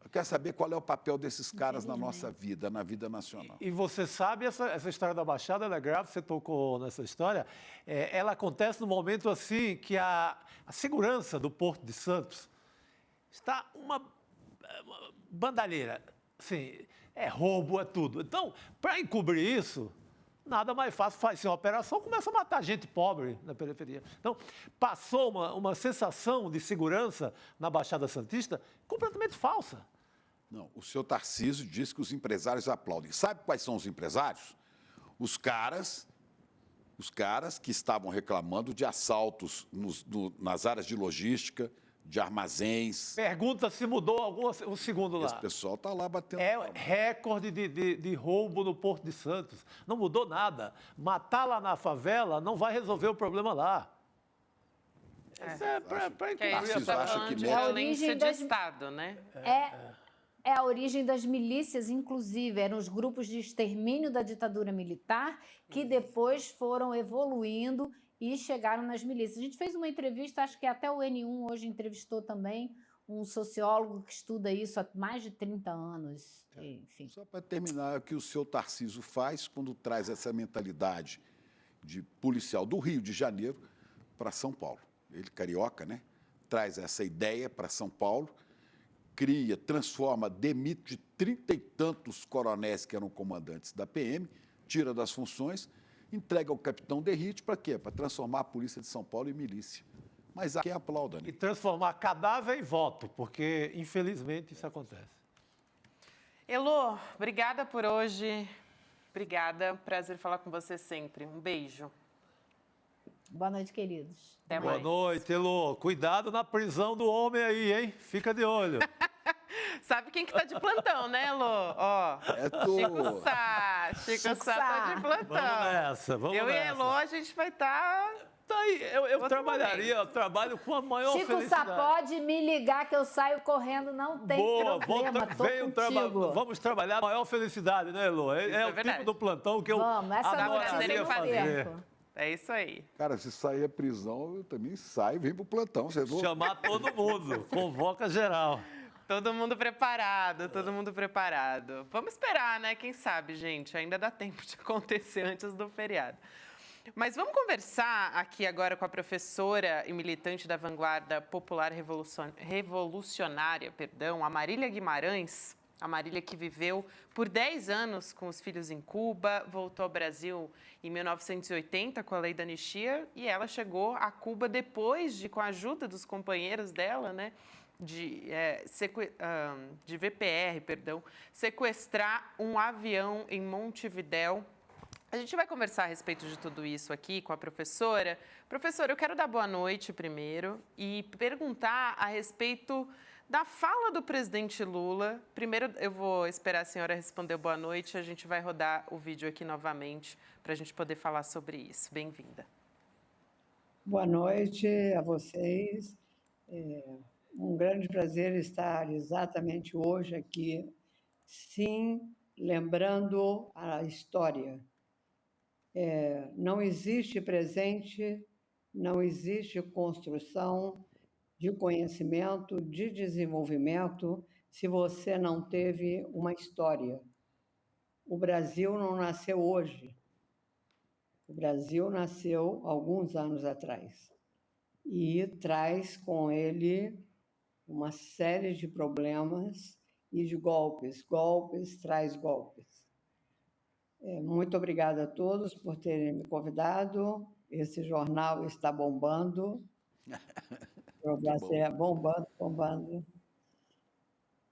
eu quero saber qual é o papel desses caras na nossa vida, na vida nacional. E você sabe, essa história da Baixada, ela é grave, você tocou nessa história, ela acontece no momento assim que a segurança do Porto de Santos está uma bandalheira, assim, é roubo, é tudo. Então, para encobrir isso, nada mais fácil, faz uma operação, começa a matar gente pobre na periferia. Então, passou uma sensação de segurança na Baixada Santista completamente falsa. Não, o seu Tarcísio diz que os empresários aplaudem. Sabe quais são os empresários? Os caras que estavam reclamando de assaltos nas áreas de logística, de armazéns. Pergunta se mudou um segundo lá. Esse pessoal está lá batendo. É recorde de roubo no Porto de Santos. Não mudou nada. Matar lá na favela não vai resolver o problema lá. Isso é para Que aí incluir a gente Narciso está acha falando que de mete- violência de Estado, né? É a origem das milícias, inclusive, eram os grupos de extermínio da ditadura militar que depois foram evoluindo e chegaram nas milícias. A gente fez uma entrevista, acho que até o N1 hoje entrevistou também um sociólogo que estuda isso há mais de 30 anos, enfim. Só para terminar, o que o seu Tarcísio faz quando traz essa mentalidade de policial do Rio de Janeiro para São Paulo. Ele, carioca, né? Traz essa ideia para São Paulo, cria, transforma, demite 30 e tantos coronéis que eram comandantes da PM, tira das funções, entrega ao capitão Derrite para quê? Para transformar a polícia de São Paulo em milícia. Mas há quem aplauda, né? e transformar cadáver em voto, porque, infelizmente, isso acontece. Elô, obrigada por hoje. Obrigada. Prazer falar com você sempre. Um beijo. Boa noite, queridos. Até Boa mais. noite, Elô. Cuidado na prisão do homem aí, hein? Fica de olho. Sabe quem que tá de plantão, né, Elô? Ó, É tu. Chico Sá. Chico Sá tá de plantão. Vamos nessa, vamos Eu e a nessa. Elô, a gente vai estar... Tá aí, eu Outro trabalharia, eu trabalho com a maior Chico Sá, felicidade. pode me ligar que eu saio correndo, não tem problema, tô contigo. Vamos trabalhar com a maior felicidade, né, Elô? Isso É é o verdade. tipo do plantão que eu Vamos, essa noite adoraria eu fazer. perco. É isso aí. Cara, se sair a prisão, eu também saio e venho pro plantão. Você viu? Chamar todo mundo, convoca geral. Todo mundo preparado, todo mundo preparado. Vamos esperar, né? Quem sabe, gente? Ainda dá tempo de acontecer antes do feriado. Mas vamos conversar aqui agora com a professora e militante da Vanguarda Popular Revolucionária, a Marília Guimarães. A Marília que viveu por 10 anos com os filhos em Cuba, voltou ao Brasil em 1980 com a lei da anistia e ela chegou a Cuba depois de, com a ajuda dos companheiros dela, né, de VPR, sequestrar um avião em Montevidéu. A gente vai conversar a respeito de tudo isso aqui com a professora. Professora, eu quero dar boa noite primeiro e perguntar a respeito da fala do presidente Lula. Primeiro, eu vou esperar a senhora responder boa noite. A gente vai rodar o vídeo aqui novamente para a gente poder falar sobre isso. Bem-vinda. Boa noite a vocês. Um grande prazer estar exatamente hoje aqui, sim, lembrando a história. Não existe presente, não existe construção de conhecimento, de desenvolvimento, se você não teve uma história. O Brasil não nasceu hoje. O Brasil nasceu alguns anos atrás e traz com ele uma série de problemas e de golpes. Golpes traz golpes. Muito obrigada a todos por terem me convidado. Esse jornal está bombando. Bombando.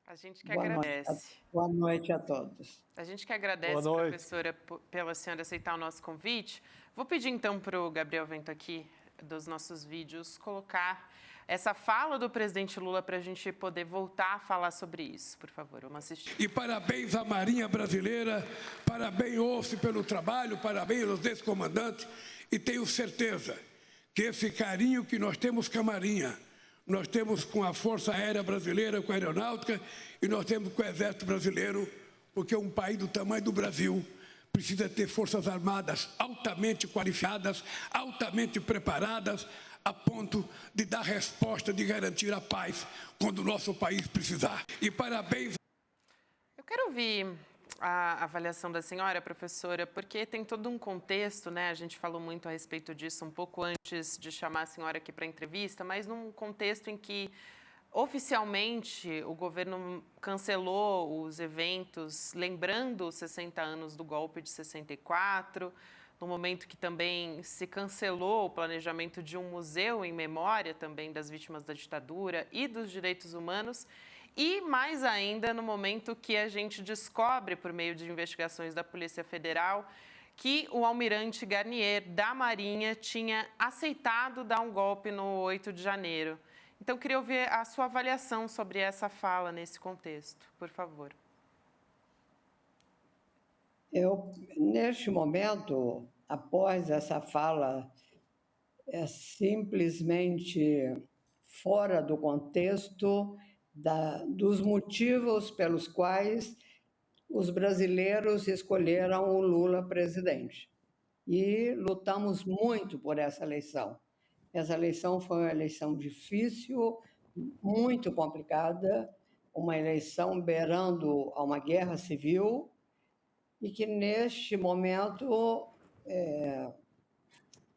A gente que agradece. Boa noite a todos. A gente que agradece, professora, pela senhora aceitar o nosso convite. Vou pedir, então, para o Gabriel Vento aqui, dos nossos vídeos, colocar essa fala do presidente Lula para a gente poder voltar a falar sobre isso. Por favor, vamos assistir. E parabéns à Marinha Brasileira, parabéns, ouço, pelo trabalho, parabéns aos ex-comandantes. E tenho certeza que esse carinho que nós temos com a Marinha, nós temos com a Força Aérea Brasileira, com a Aeronáutica, e nós temos com o Exército Brasileiro, porque um país do tamanho do Brasil precisa ter forças armadas altamente qualificadas, altamente preparadas, a ponto de dar resposta, de garantir a paz quando o nosso país precisar. E parabéns. Eu quero ouvir a avaliação da senhora, professora, porque tem todo um contexto, né? A gente falou muito a respeito disso um pouco antes de chamar a senhora aqui para a entrevista, mas num contexto em que, oficialmente, o governo cancelou os eventos, lembrando os 60 anos do golpe de 64, no momento que também se cancelou o planejamento de um museu em memória também das vítimas da ditadura e dos direitos humanos, e mais ainda no momento que a gente descobre, por meio de investigações da Polícia Federal, que o almirante Garnier, da Marinha, tinha aceitado dar um golpe no 8 de janeiro. Então, queria ouvir a sua avaliação sobre essa fala nesse contexto, por favor. Neste momento, após essa fala é simplesmente fora do contexto dos motivos pelos quais os brasileiros escolheram o Lula presidente. E lutamos muito por essa eleição. Essa eleição foi uma eleição difícil, muito complicada, uma eleição beirando a uma guerra civil, e que, neste momento,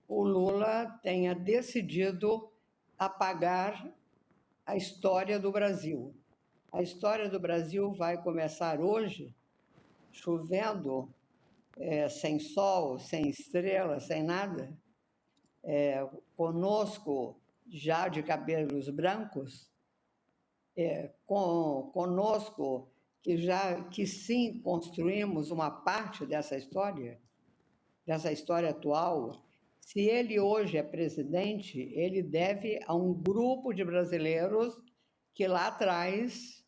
o Lula tenha decidido apagar a história do Brasil. A história do Brasil vai começar hoje, chovendo, sem sol, sem estrela, sem nada, conosco já de cabelos brancos, conosco que sim construímos uma parte dessa história atual. Se ele hoje é presidente, ele deve a um grupo de brasileiros que lá atrás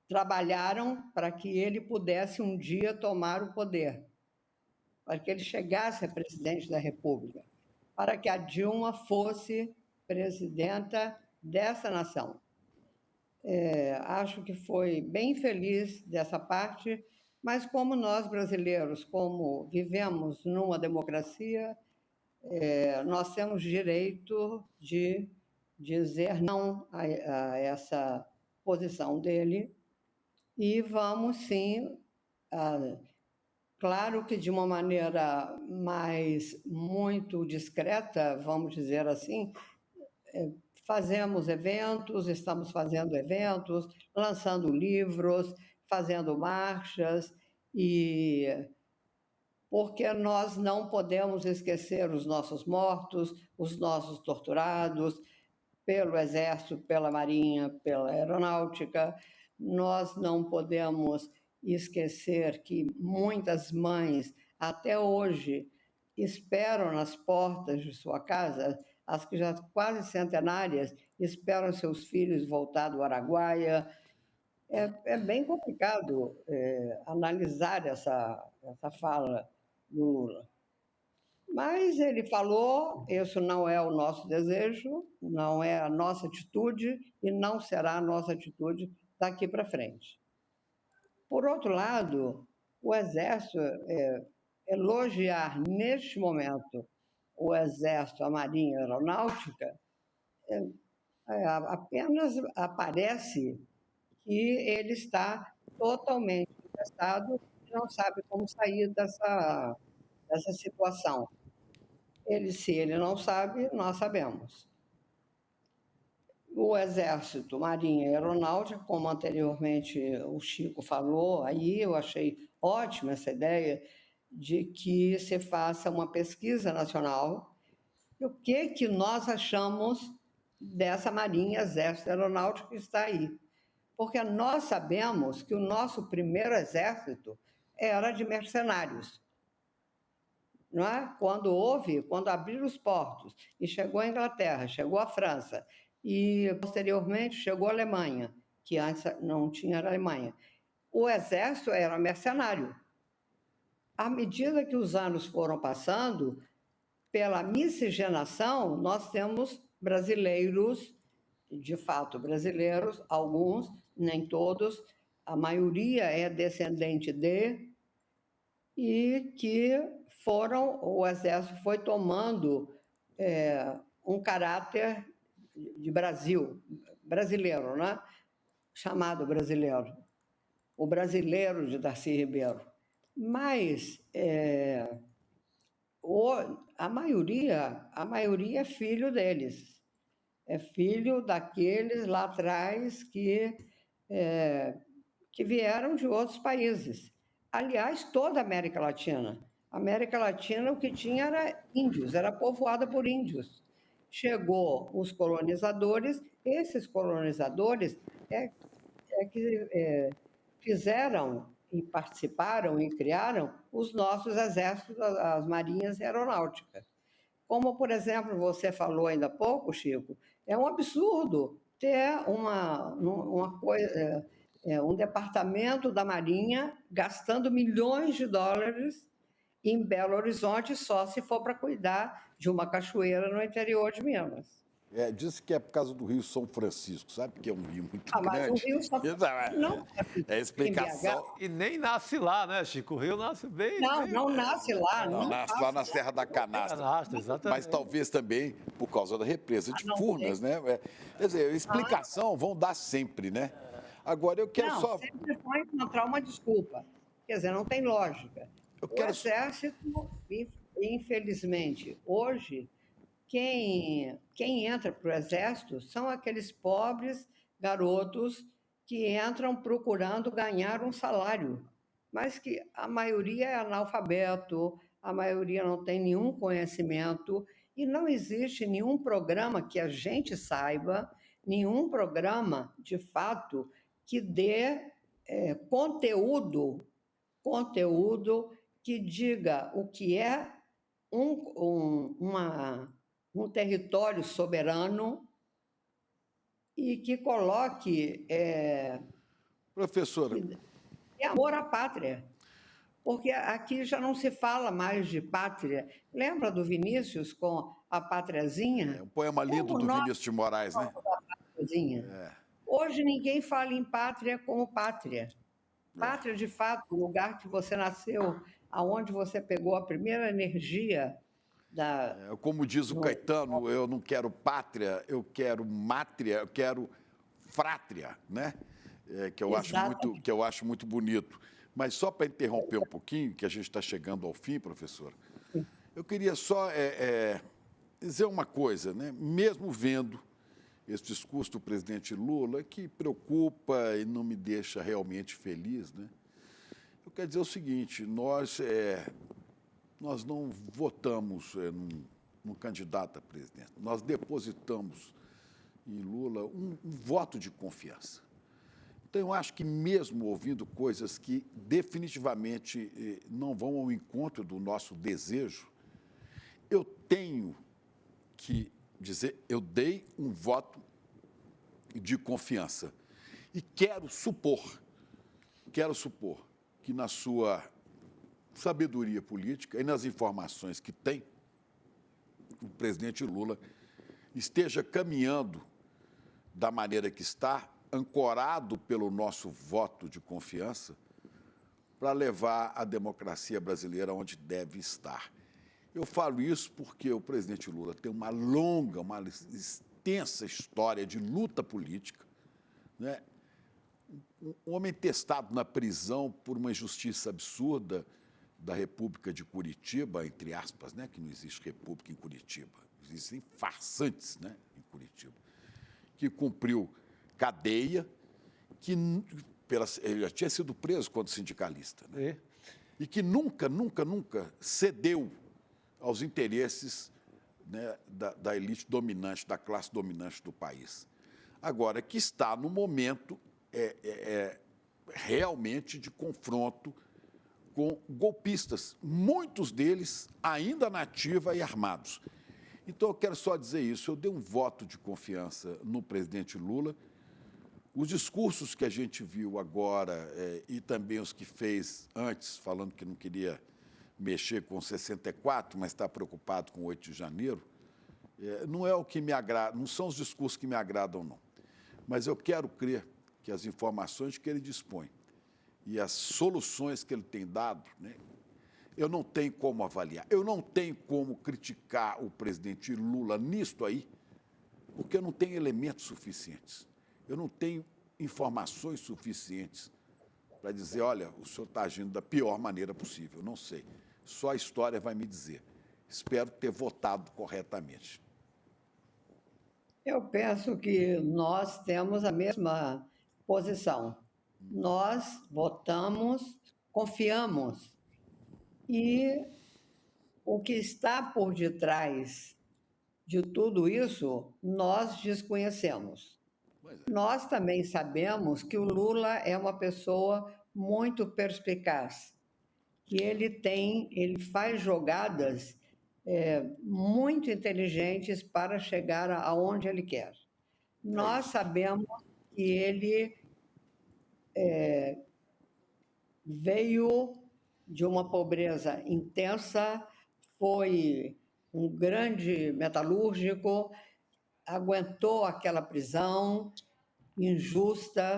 trabalharam para que ele pudesse um dia tomar o poder, para que ele chegasse a presidente da República, para que a Dilma fosse presidenta dessa nação. Acho que foi bem feliz dessa parte, mas como nós brasileiros, como vivemos numa democracia, nós temos direito de dizer não a essa posição dele, e vamos sim, claro que de uma maneira muito discreta, vamos dizer assim, estamos fazendo eventos, lançando livros, fazendo marchas, porque nós não podemos esquecer os nossos mortos, os nossos torturados pelo Exército, pela Marinha, pela Aeronáutica. Nós não podemos esquecer que muitas mães, até hoje, esperam nas portas de sua casa, as que já quase centenárias, esperam seus filhos voltar do Araguaia. É bem complicado analisar essa fala do Lula. Mas ele falou, isso não é o nosso desejo, não é a nossa atitude e não será a nossa atitude daqui para frente. Por outro lado, o Exército, elogiar neste momento o Exército, a Marinha e a Aeronáutica, apenas aparece que ele está totalmente interessado e não sabe como sair dessa situação. Se ele não sabe, nós sabemos. O Exército, Marinha e Aeronáutica, como anteriormente o Chico falou, aí eu achei ótima essa ideia de que se faça uma pesquisa nacional. E o que nós achamos dessa Marinha, Exército e Aeronáutica que está aí? Porque nós sabemos que o nosso primeiro exército era de mercenários. Não é? Quando abriram os portos e chegou a Inglaterra, chegou a França e posteriormente chegou a Alemanha, que antes não tinha a Alemanha, o exército era mercenário. À medida que os anos foram passando, pela miscigenação, nós temos brasileiros, de fato brasileiros, alguns, nem todos, a maioria é descendente e que o Exército foi tomando um caráter de brasileiro, né? Chamado brasileiro, o brasileiro de Darcy Ribeiro. Mas a maioria é filho deles, é filho daqueles lá atrás que vieram de outros países. Aliás, toda a América Latina. A América Latina, o que tinha era índios, era povoada por índios. Chegou os colonizadores, esses colonizadores que fizeram e participaram e criaram os nossos exércitos, as marinhas e aeronáuticas. Como, por exemplo, você falou ainda há pouco, Chico, é um absurdo ter um departamento da Marinha gastando milhões de dólares em Belo Horizonte só se for para cuidar de uma cachoeira no interior de Minas. Diz que é por causa do Rio São Francisco, sabe? Porque é um rio muito Mas o grande. Rio São Francisco não É a explicação. E nem nasce lá, né, Chico? O rio nasce bem... não nasce lá. Não, nasce lá na Serra da Canastra. Canastra, exatamente. Mas talvez também por causa da represa de não Furnas, né? Quer dizer, explicação vão dar sempre, né? Agora eu quero Não, só. sempre vai encontrar uma desculpa. Quer dizer, não tem lógica. O Exército, infelizmente, hoje, quem entra para o Exército são aqueles pobres garotos que entram procurando ganhar um salário, mas que a maioria é analfabeto, a maioria não tem nenhum conhecimento e não existe nenhum programa que a gente saiba, nenhum programa, de fato, que dê conteúdo que diga o que é um território soberano e que coloque Professora, amor à pátria. Porque aqui já não se fala mais de pátria. Lembra do Vinícius com a Pátriazinha? um poema lindo do Vinícius de Moraes, né? Hoje ninguém fala em pátria como pátria. Pátria, de fato, o lugar que você nasceu, aonde você pegou a primeira energia da... Como diz o Caetano, eu não quero pátria, eu quero mátria, eu quero frátria, né? Que eu acho muito bonito. Mas só para interromper um pouquinho, que a gente está chegando ao fim, professora, eu queria só dizer uma coisa, né? Mesmo vendo esse discurso do presidente Lula, que preocupa e não me deixa realmente feliz, né? Eu quero dizer o seguinte, nós não votamos num candidato a presidente, nós depositamos em Lula um voto de confiança. Então, eu acho que mesmo ouvindo coisas que definitivamente não vão ao encontro do nosso desejo, eu tenho que dizer, eu dei um voto de confiança. E quero supor que na sua sabedoria política e nas informações que tem, o presidente Lula esteja caminhando da maneira que está, ancorado pelo nosso voto de confiança, para levar a democracia brasileira onde deve estar. Eu falo isso porque o presidente Lula tem uma extensa história de luta política, né? Um homem testado na prisão por uma injustiça absurda da República de Curitiba, entre aspas, né? Que não existe república em Curitiba, existem farsantes, né? Em Curitiba, que cumpriu cadeia, ele já tinha sido preso quando sindicalista, né? E que nunca cedeu aos interesses, né, da elite dominante, da classe dominante do país. Agora, que está no momento realmente de confronto com golpistas, muitos deles ainda na ativa e armados. Então, eu quero só dizer isso, eu dei um voto de confiança no presidente Lula. Os discursos que a gente viu agora e também os que fez antes, falando que não queria mexer com 64, mas está preocupado com 8 de janeiro, não é o que me agrada, não são os discursos que me agradam, não. Mas eu quero crer que as informações que ele dispõe e as soluções que ele tem dado, né, eu não tenho como avaliar, eu não tenho como criticar o presidente Lula nisto aí, porque eu não tenho elementos suficientes. Eu não tenho informações suficientes para dizer, olha, o senhor está agindo da pior maneira possível. Não sei. Só a história vai me dizer. Espero ter votado corretamente. Eu penso que nós temos a mesma posição. Nós votamos, confiamos. E o que está por detrás de tudo isso, nós desconhecemos. Nós também sabemos que o Lula é uma pessoa muito perspicaz, que ele faz jogadas muito inteligentes para chegar aonde ele quer. Nós sabemos que ele veio de uma pobreza intensa, foi um grande metalúrgico, aguentou aquela prisão injusta,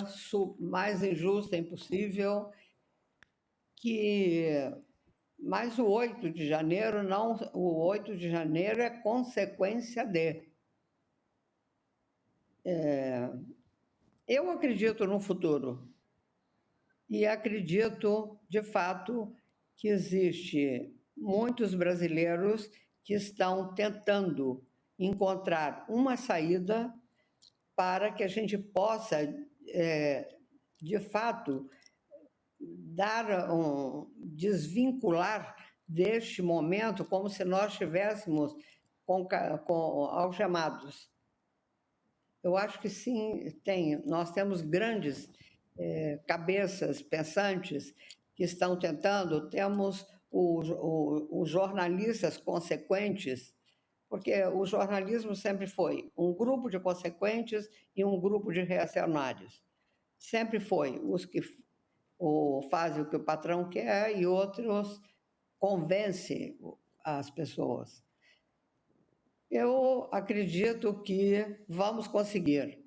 mais injusta impossível, mas o 8 de janeiro não, o 8 de janeiro é consequência de. Eu acredito no futuro e acredito, de fato, que existe muitos brasileiros que estão tentando encontrar uma saída para que a gente possa, de fato, desvincular deste momento como se nós estivéssemos com algemados. Eu acho que sim, nós temos grandes cabeças pensantes que estão tentando, temos os jornalistas consequentes, porque o jornalismo sempre foi um grupo de consequentes e um grupo de reacionários. Sempre foi os que fazem o que o patrão quer e outros convencem as pessoas. Eu acredito que vamos conseguir.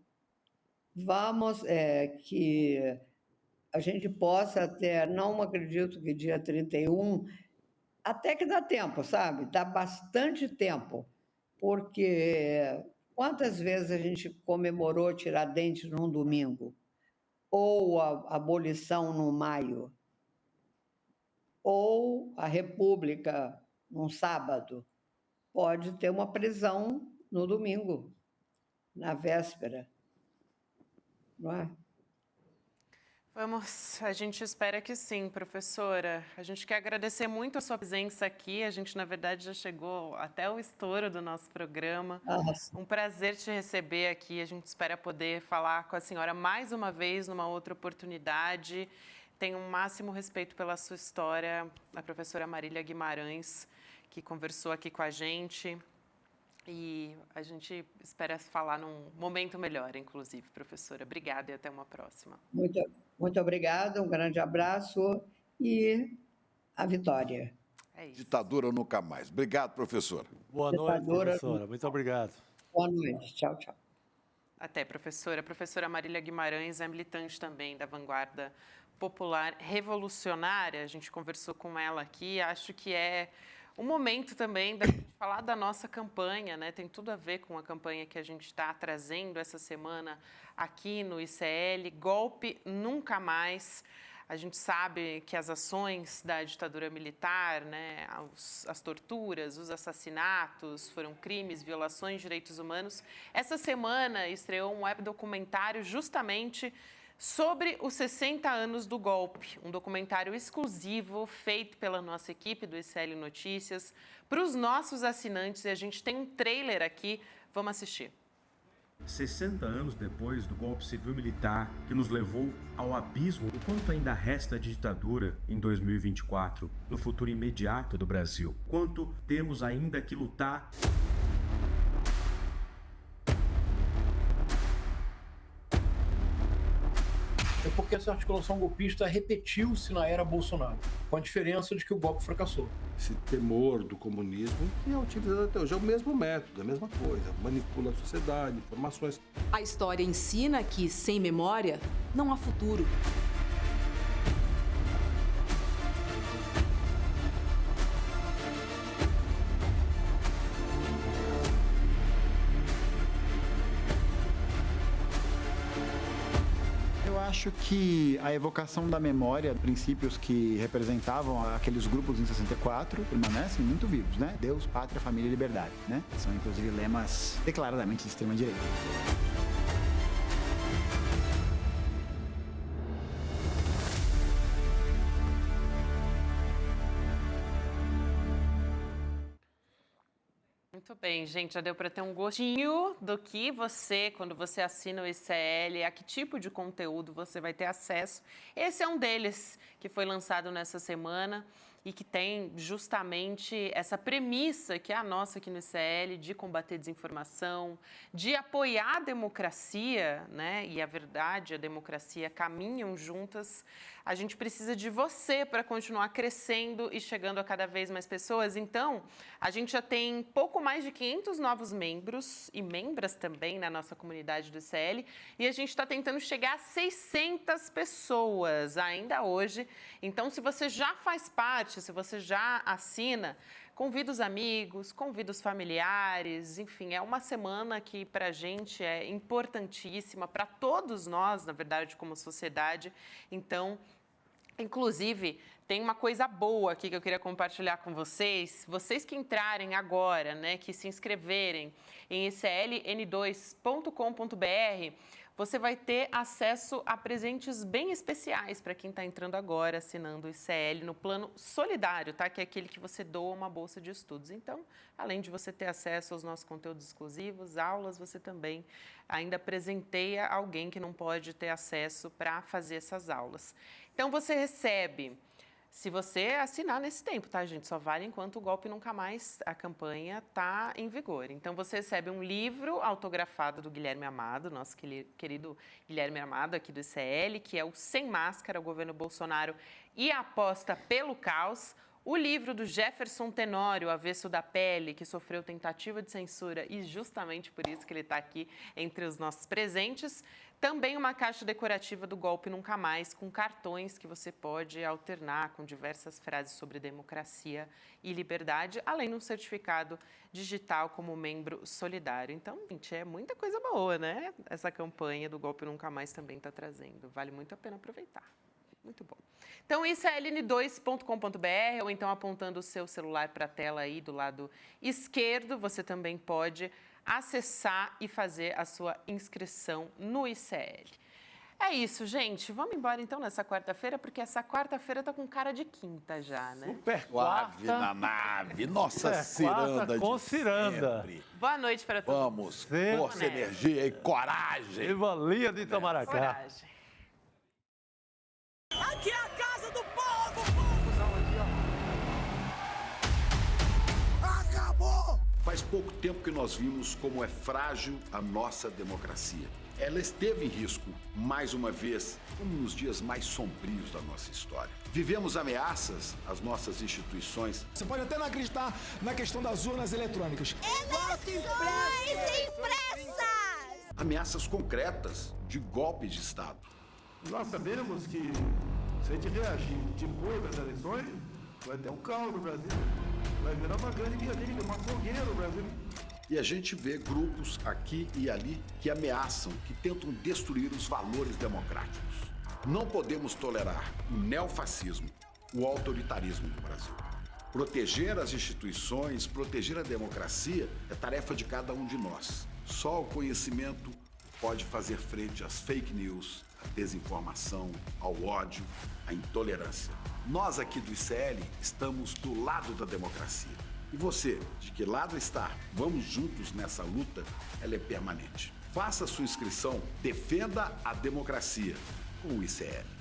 Vamos que a gente possa até, não acredito que dia 31, até que dá tempo, sabe? Dá bastante tempo, porque quantas vezes a gente comemorou Tiradentes num domingo? Ou a abolição no maio? Ou a República num sábado? Pode ter uma prisão no domingo, na véspera, não é? A gente espera que sim, professora. A gente quer agradecer muito a sua presença aqui. A gente, na verdade, já chegou até o estouro do nosso programa. Nossa. Um prazer te receber aqui. A gente espera poder falar com a senhora mais uma vez, numa outra oportunidade. Tenho um máximo respeito pela sua história, a professora Marília Guimarães, que conversou aqui com a gente. E a gente espera falar num momento melhor, inclusive, professora. Obrigada e até uma próxima. Muito obrigada, um grande abraço e a vitória. É isso. Ditadura nunca mais. Obrigado, professora. Boa noite, professora. Muito obrigado. Boa noite. Tchau, tchau. Até, professora. A professora Marília Guimarães é militante também da Vanguarda Popular Revolucionária. A gente conversou com ela aqui. Acho que é um momento também da gente falar da nossa campanha, né? Tem tudo a ver com a campanha que a gente está trazendo essa semana aqui no ICL. Golpe nunca mais. A gente sabe que as ações da ditadura militar, né, as torturas, os assassinatos, foram crimes, violações de direitos humanos. Essa semana estreou um webdocumentário justamente sobre os 60 anos do golpe, um documentário exclusivo feito pela nossa equipe do ICL Notícias para os nossos assinantes, e a gente tem um trailer aqui, vamos assistir. 60 anos depois do golpe civil-militar que nos levou ao abismo, o quanto ainda resta de ditadura em 2024, no futuro imediato do Brasil? Quanto temos ainda que lutar? É porque essa articulação golpista repetiu-se na era Bolsonaro, com a diferença de que o golpe fracassou. Esse temor do comunismo que é utilizado até hoje é o mesmo método, é a mesma coisa, manipula a sociedade, informações. A história ensina que, sem memória, não há futuro. Acho que a evocação da memória, princípios que representavam aqueles grupos em 64, permanecem muito vivos, né? Deus, pátria, família e liberdade, né? São, inclusive, lemas declaradamente de extrema-direita. Muito bem, gente, já deu para ter um gostinho do que você, quando você assina o ICL, a que tipo de conteúdo você vai ter acesso. Esse é um deles que foi lançado nessa semana e que tem justamente essa premissa que é a nossa aqui no ICL, de combater desinformação, de apoiar a democracia, né? E a verdade, a democracia caminham juntas. a gente precisa de você para continuar crescendo e chegando a cada vez mais pessoas. Então, a gente já tem pouco mais de 500 novos membros e membras também na nossa comunidade do ICL. E a gente está tentando chegar a 600 pessoas ainda hoje. Então, se você já faz parte, se você já assina, convida os amigos, convida os familiares, enfim, é uma semana que para a gente é importantíssima, para todos nós, na verdade, como sociedade. Então, inclusive, tem uma coisa boa aqui que eu queria compartilhar com vocês. Vocês que entrarem agora, né, que se inscreverem em icln2.com.br, você vai ter acesso a presentes bem especiais para quem está entrando agora, assinando o ICL no plano solidário, tá? Que é aquele que você doa uma bolsa de estudos. Então, além de você ter acesso aos nossos conteúdos exclusivos, aulas, você também ainda presenteia alguém que não pode ter acesso para fazer essas aulas. Então, você recebe... Se você assinar nesse tempo, tá, gente? Só vale enquanto o Golpe Nunca Mais, a campanha, está em vigor. Então, você recebe um livro autografado do Guilherme Amado, nosso querido Guilherme Amado aqui do ICL, que é o Sem Máscara, o governo Bolsonaro e a aposta pelo caos. O livro do Jefferson Tenório, Avesso da Pele, que sofreu tentativa de censura e justamente por isso que ele está aqui entre os nossos presentes. Também uma caixa decorativa do Golpe Nunca Mais, com cartões que você pode alternar com diversas frases sobre democracia e liberdade, além de um certificado digital como membro solidário. Então, gente, é muita coisa boa, né? Essa campanha do Golpe Nunca Mais também está trazendo. Vale muito a pena aproveitar. Muito bom. Então, icln2.com.br ou então apontando o seu celular para a tela aí do lado esquerdo, você também pode acessar e fazer a sua inscrição no ICL. É isso, gente. Vamos embora então nessa quarta-feira, porque essa quarta-feira tá com cara de quinta já, né? Super quarta. Na nave, nossa ciranda com de ciranda. sempre. Boa noite para todos. Vamos, força, energia e coragem. Rivalia de Itamaracá. Coragem. Aqui é a casa do povo! Acabou! Faz pouco tempo que nós vimos como é frágil a nossa democracia. Ela esteve em risco, mais uma vez, como nos dias mais sombrios da nossa história. Vivemos ameaças às nossas instituições. Você pode até não acreditar na questão das urnas eletrônicas. Eleições impressas! Ameaças concretas de golpe de Estado. Nós sabemos que, se a gente reagir depois das eleições, vai ter um caos no Brasil. Vai virar uma grande guerrilha, uma fogueira no Brasil. E a gente vê grupos aqui e ali que ameaçam, que tentam destruir os valores democráticos. Não podemos tolerar o neofascismo, o autoritarismo do Brasil. Proteger as instituições, proteger a democracia é tarefa de cada um de nós. Só o conhecimento pode fazer frente às fake news, à desinformação, ao ódio, à intolerância. Nós aqui do ICL estamos do lado da democracia. E você, de que lado está? Vamos juntos nessa luta, ela é permanente. Faça sua inscrição, defenda a democracia com o ICL.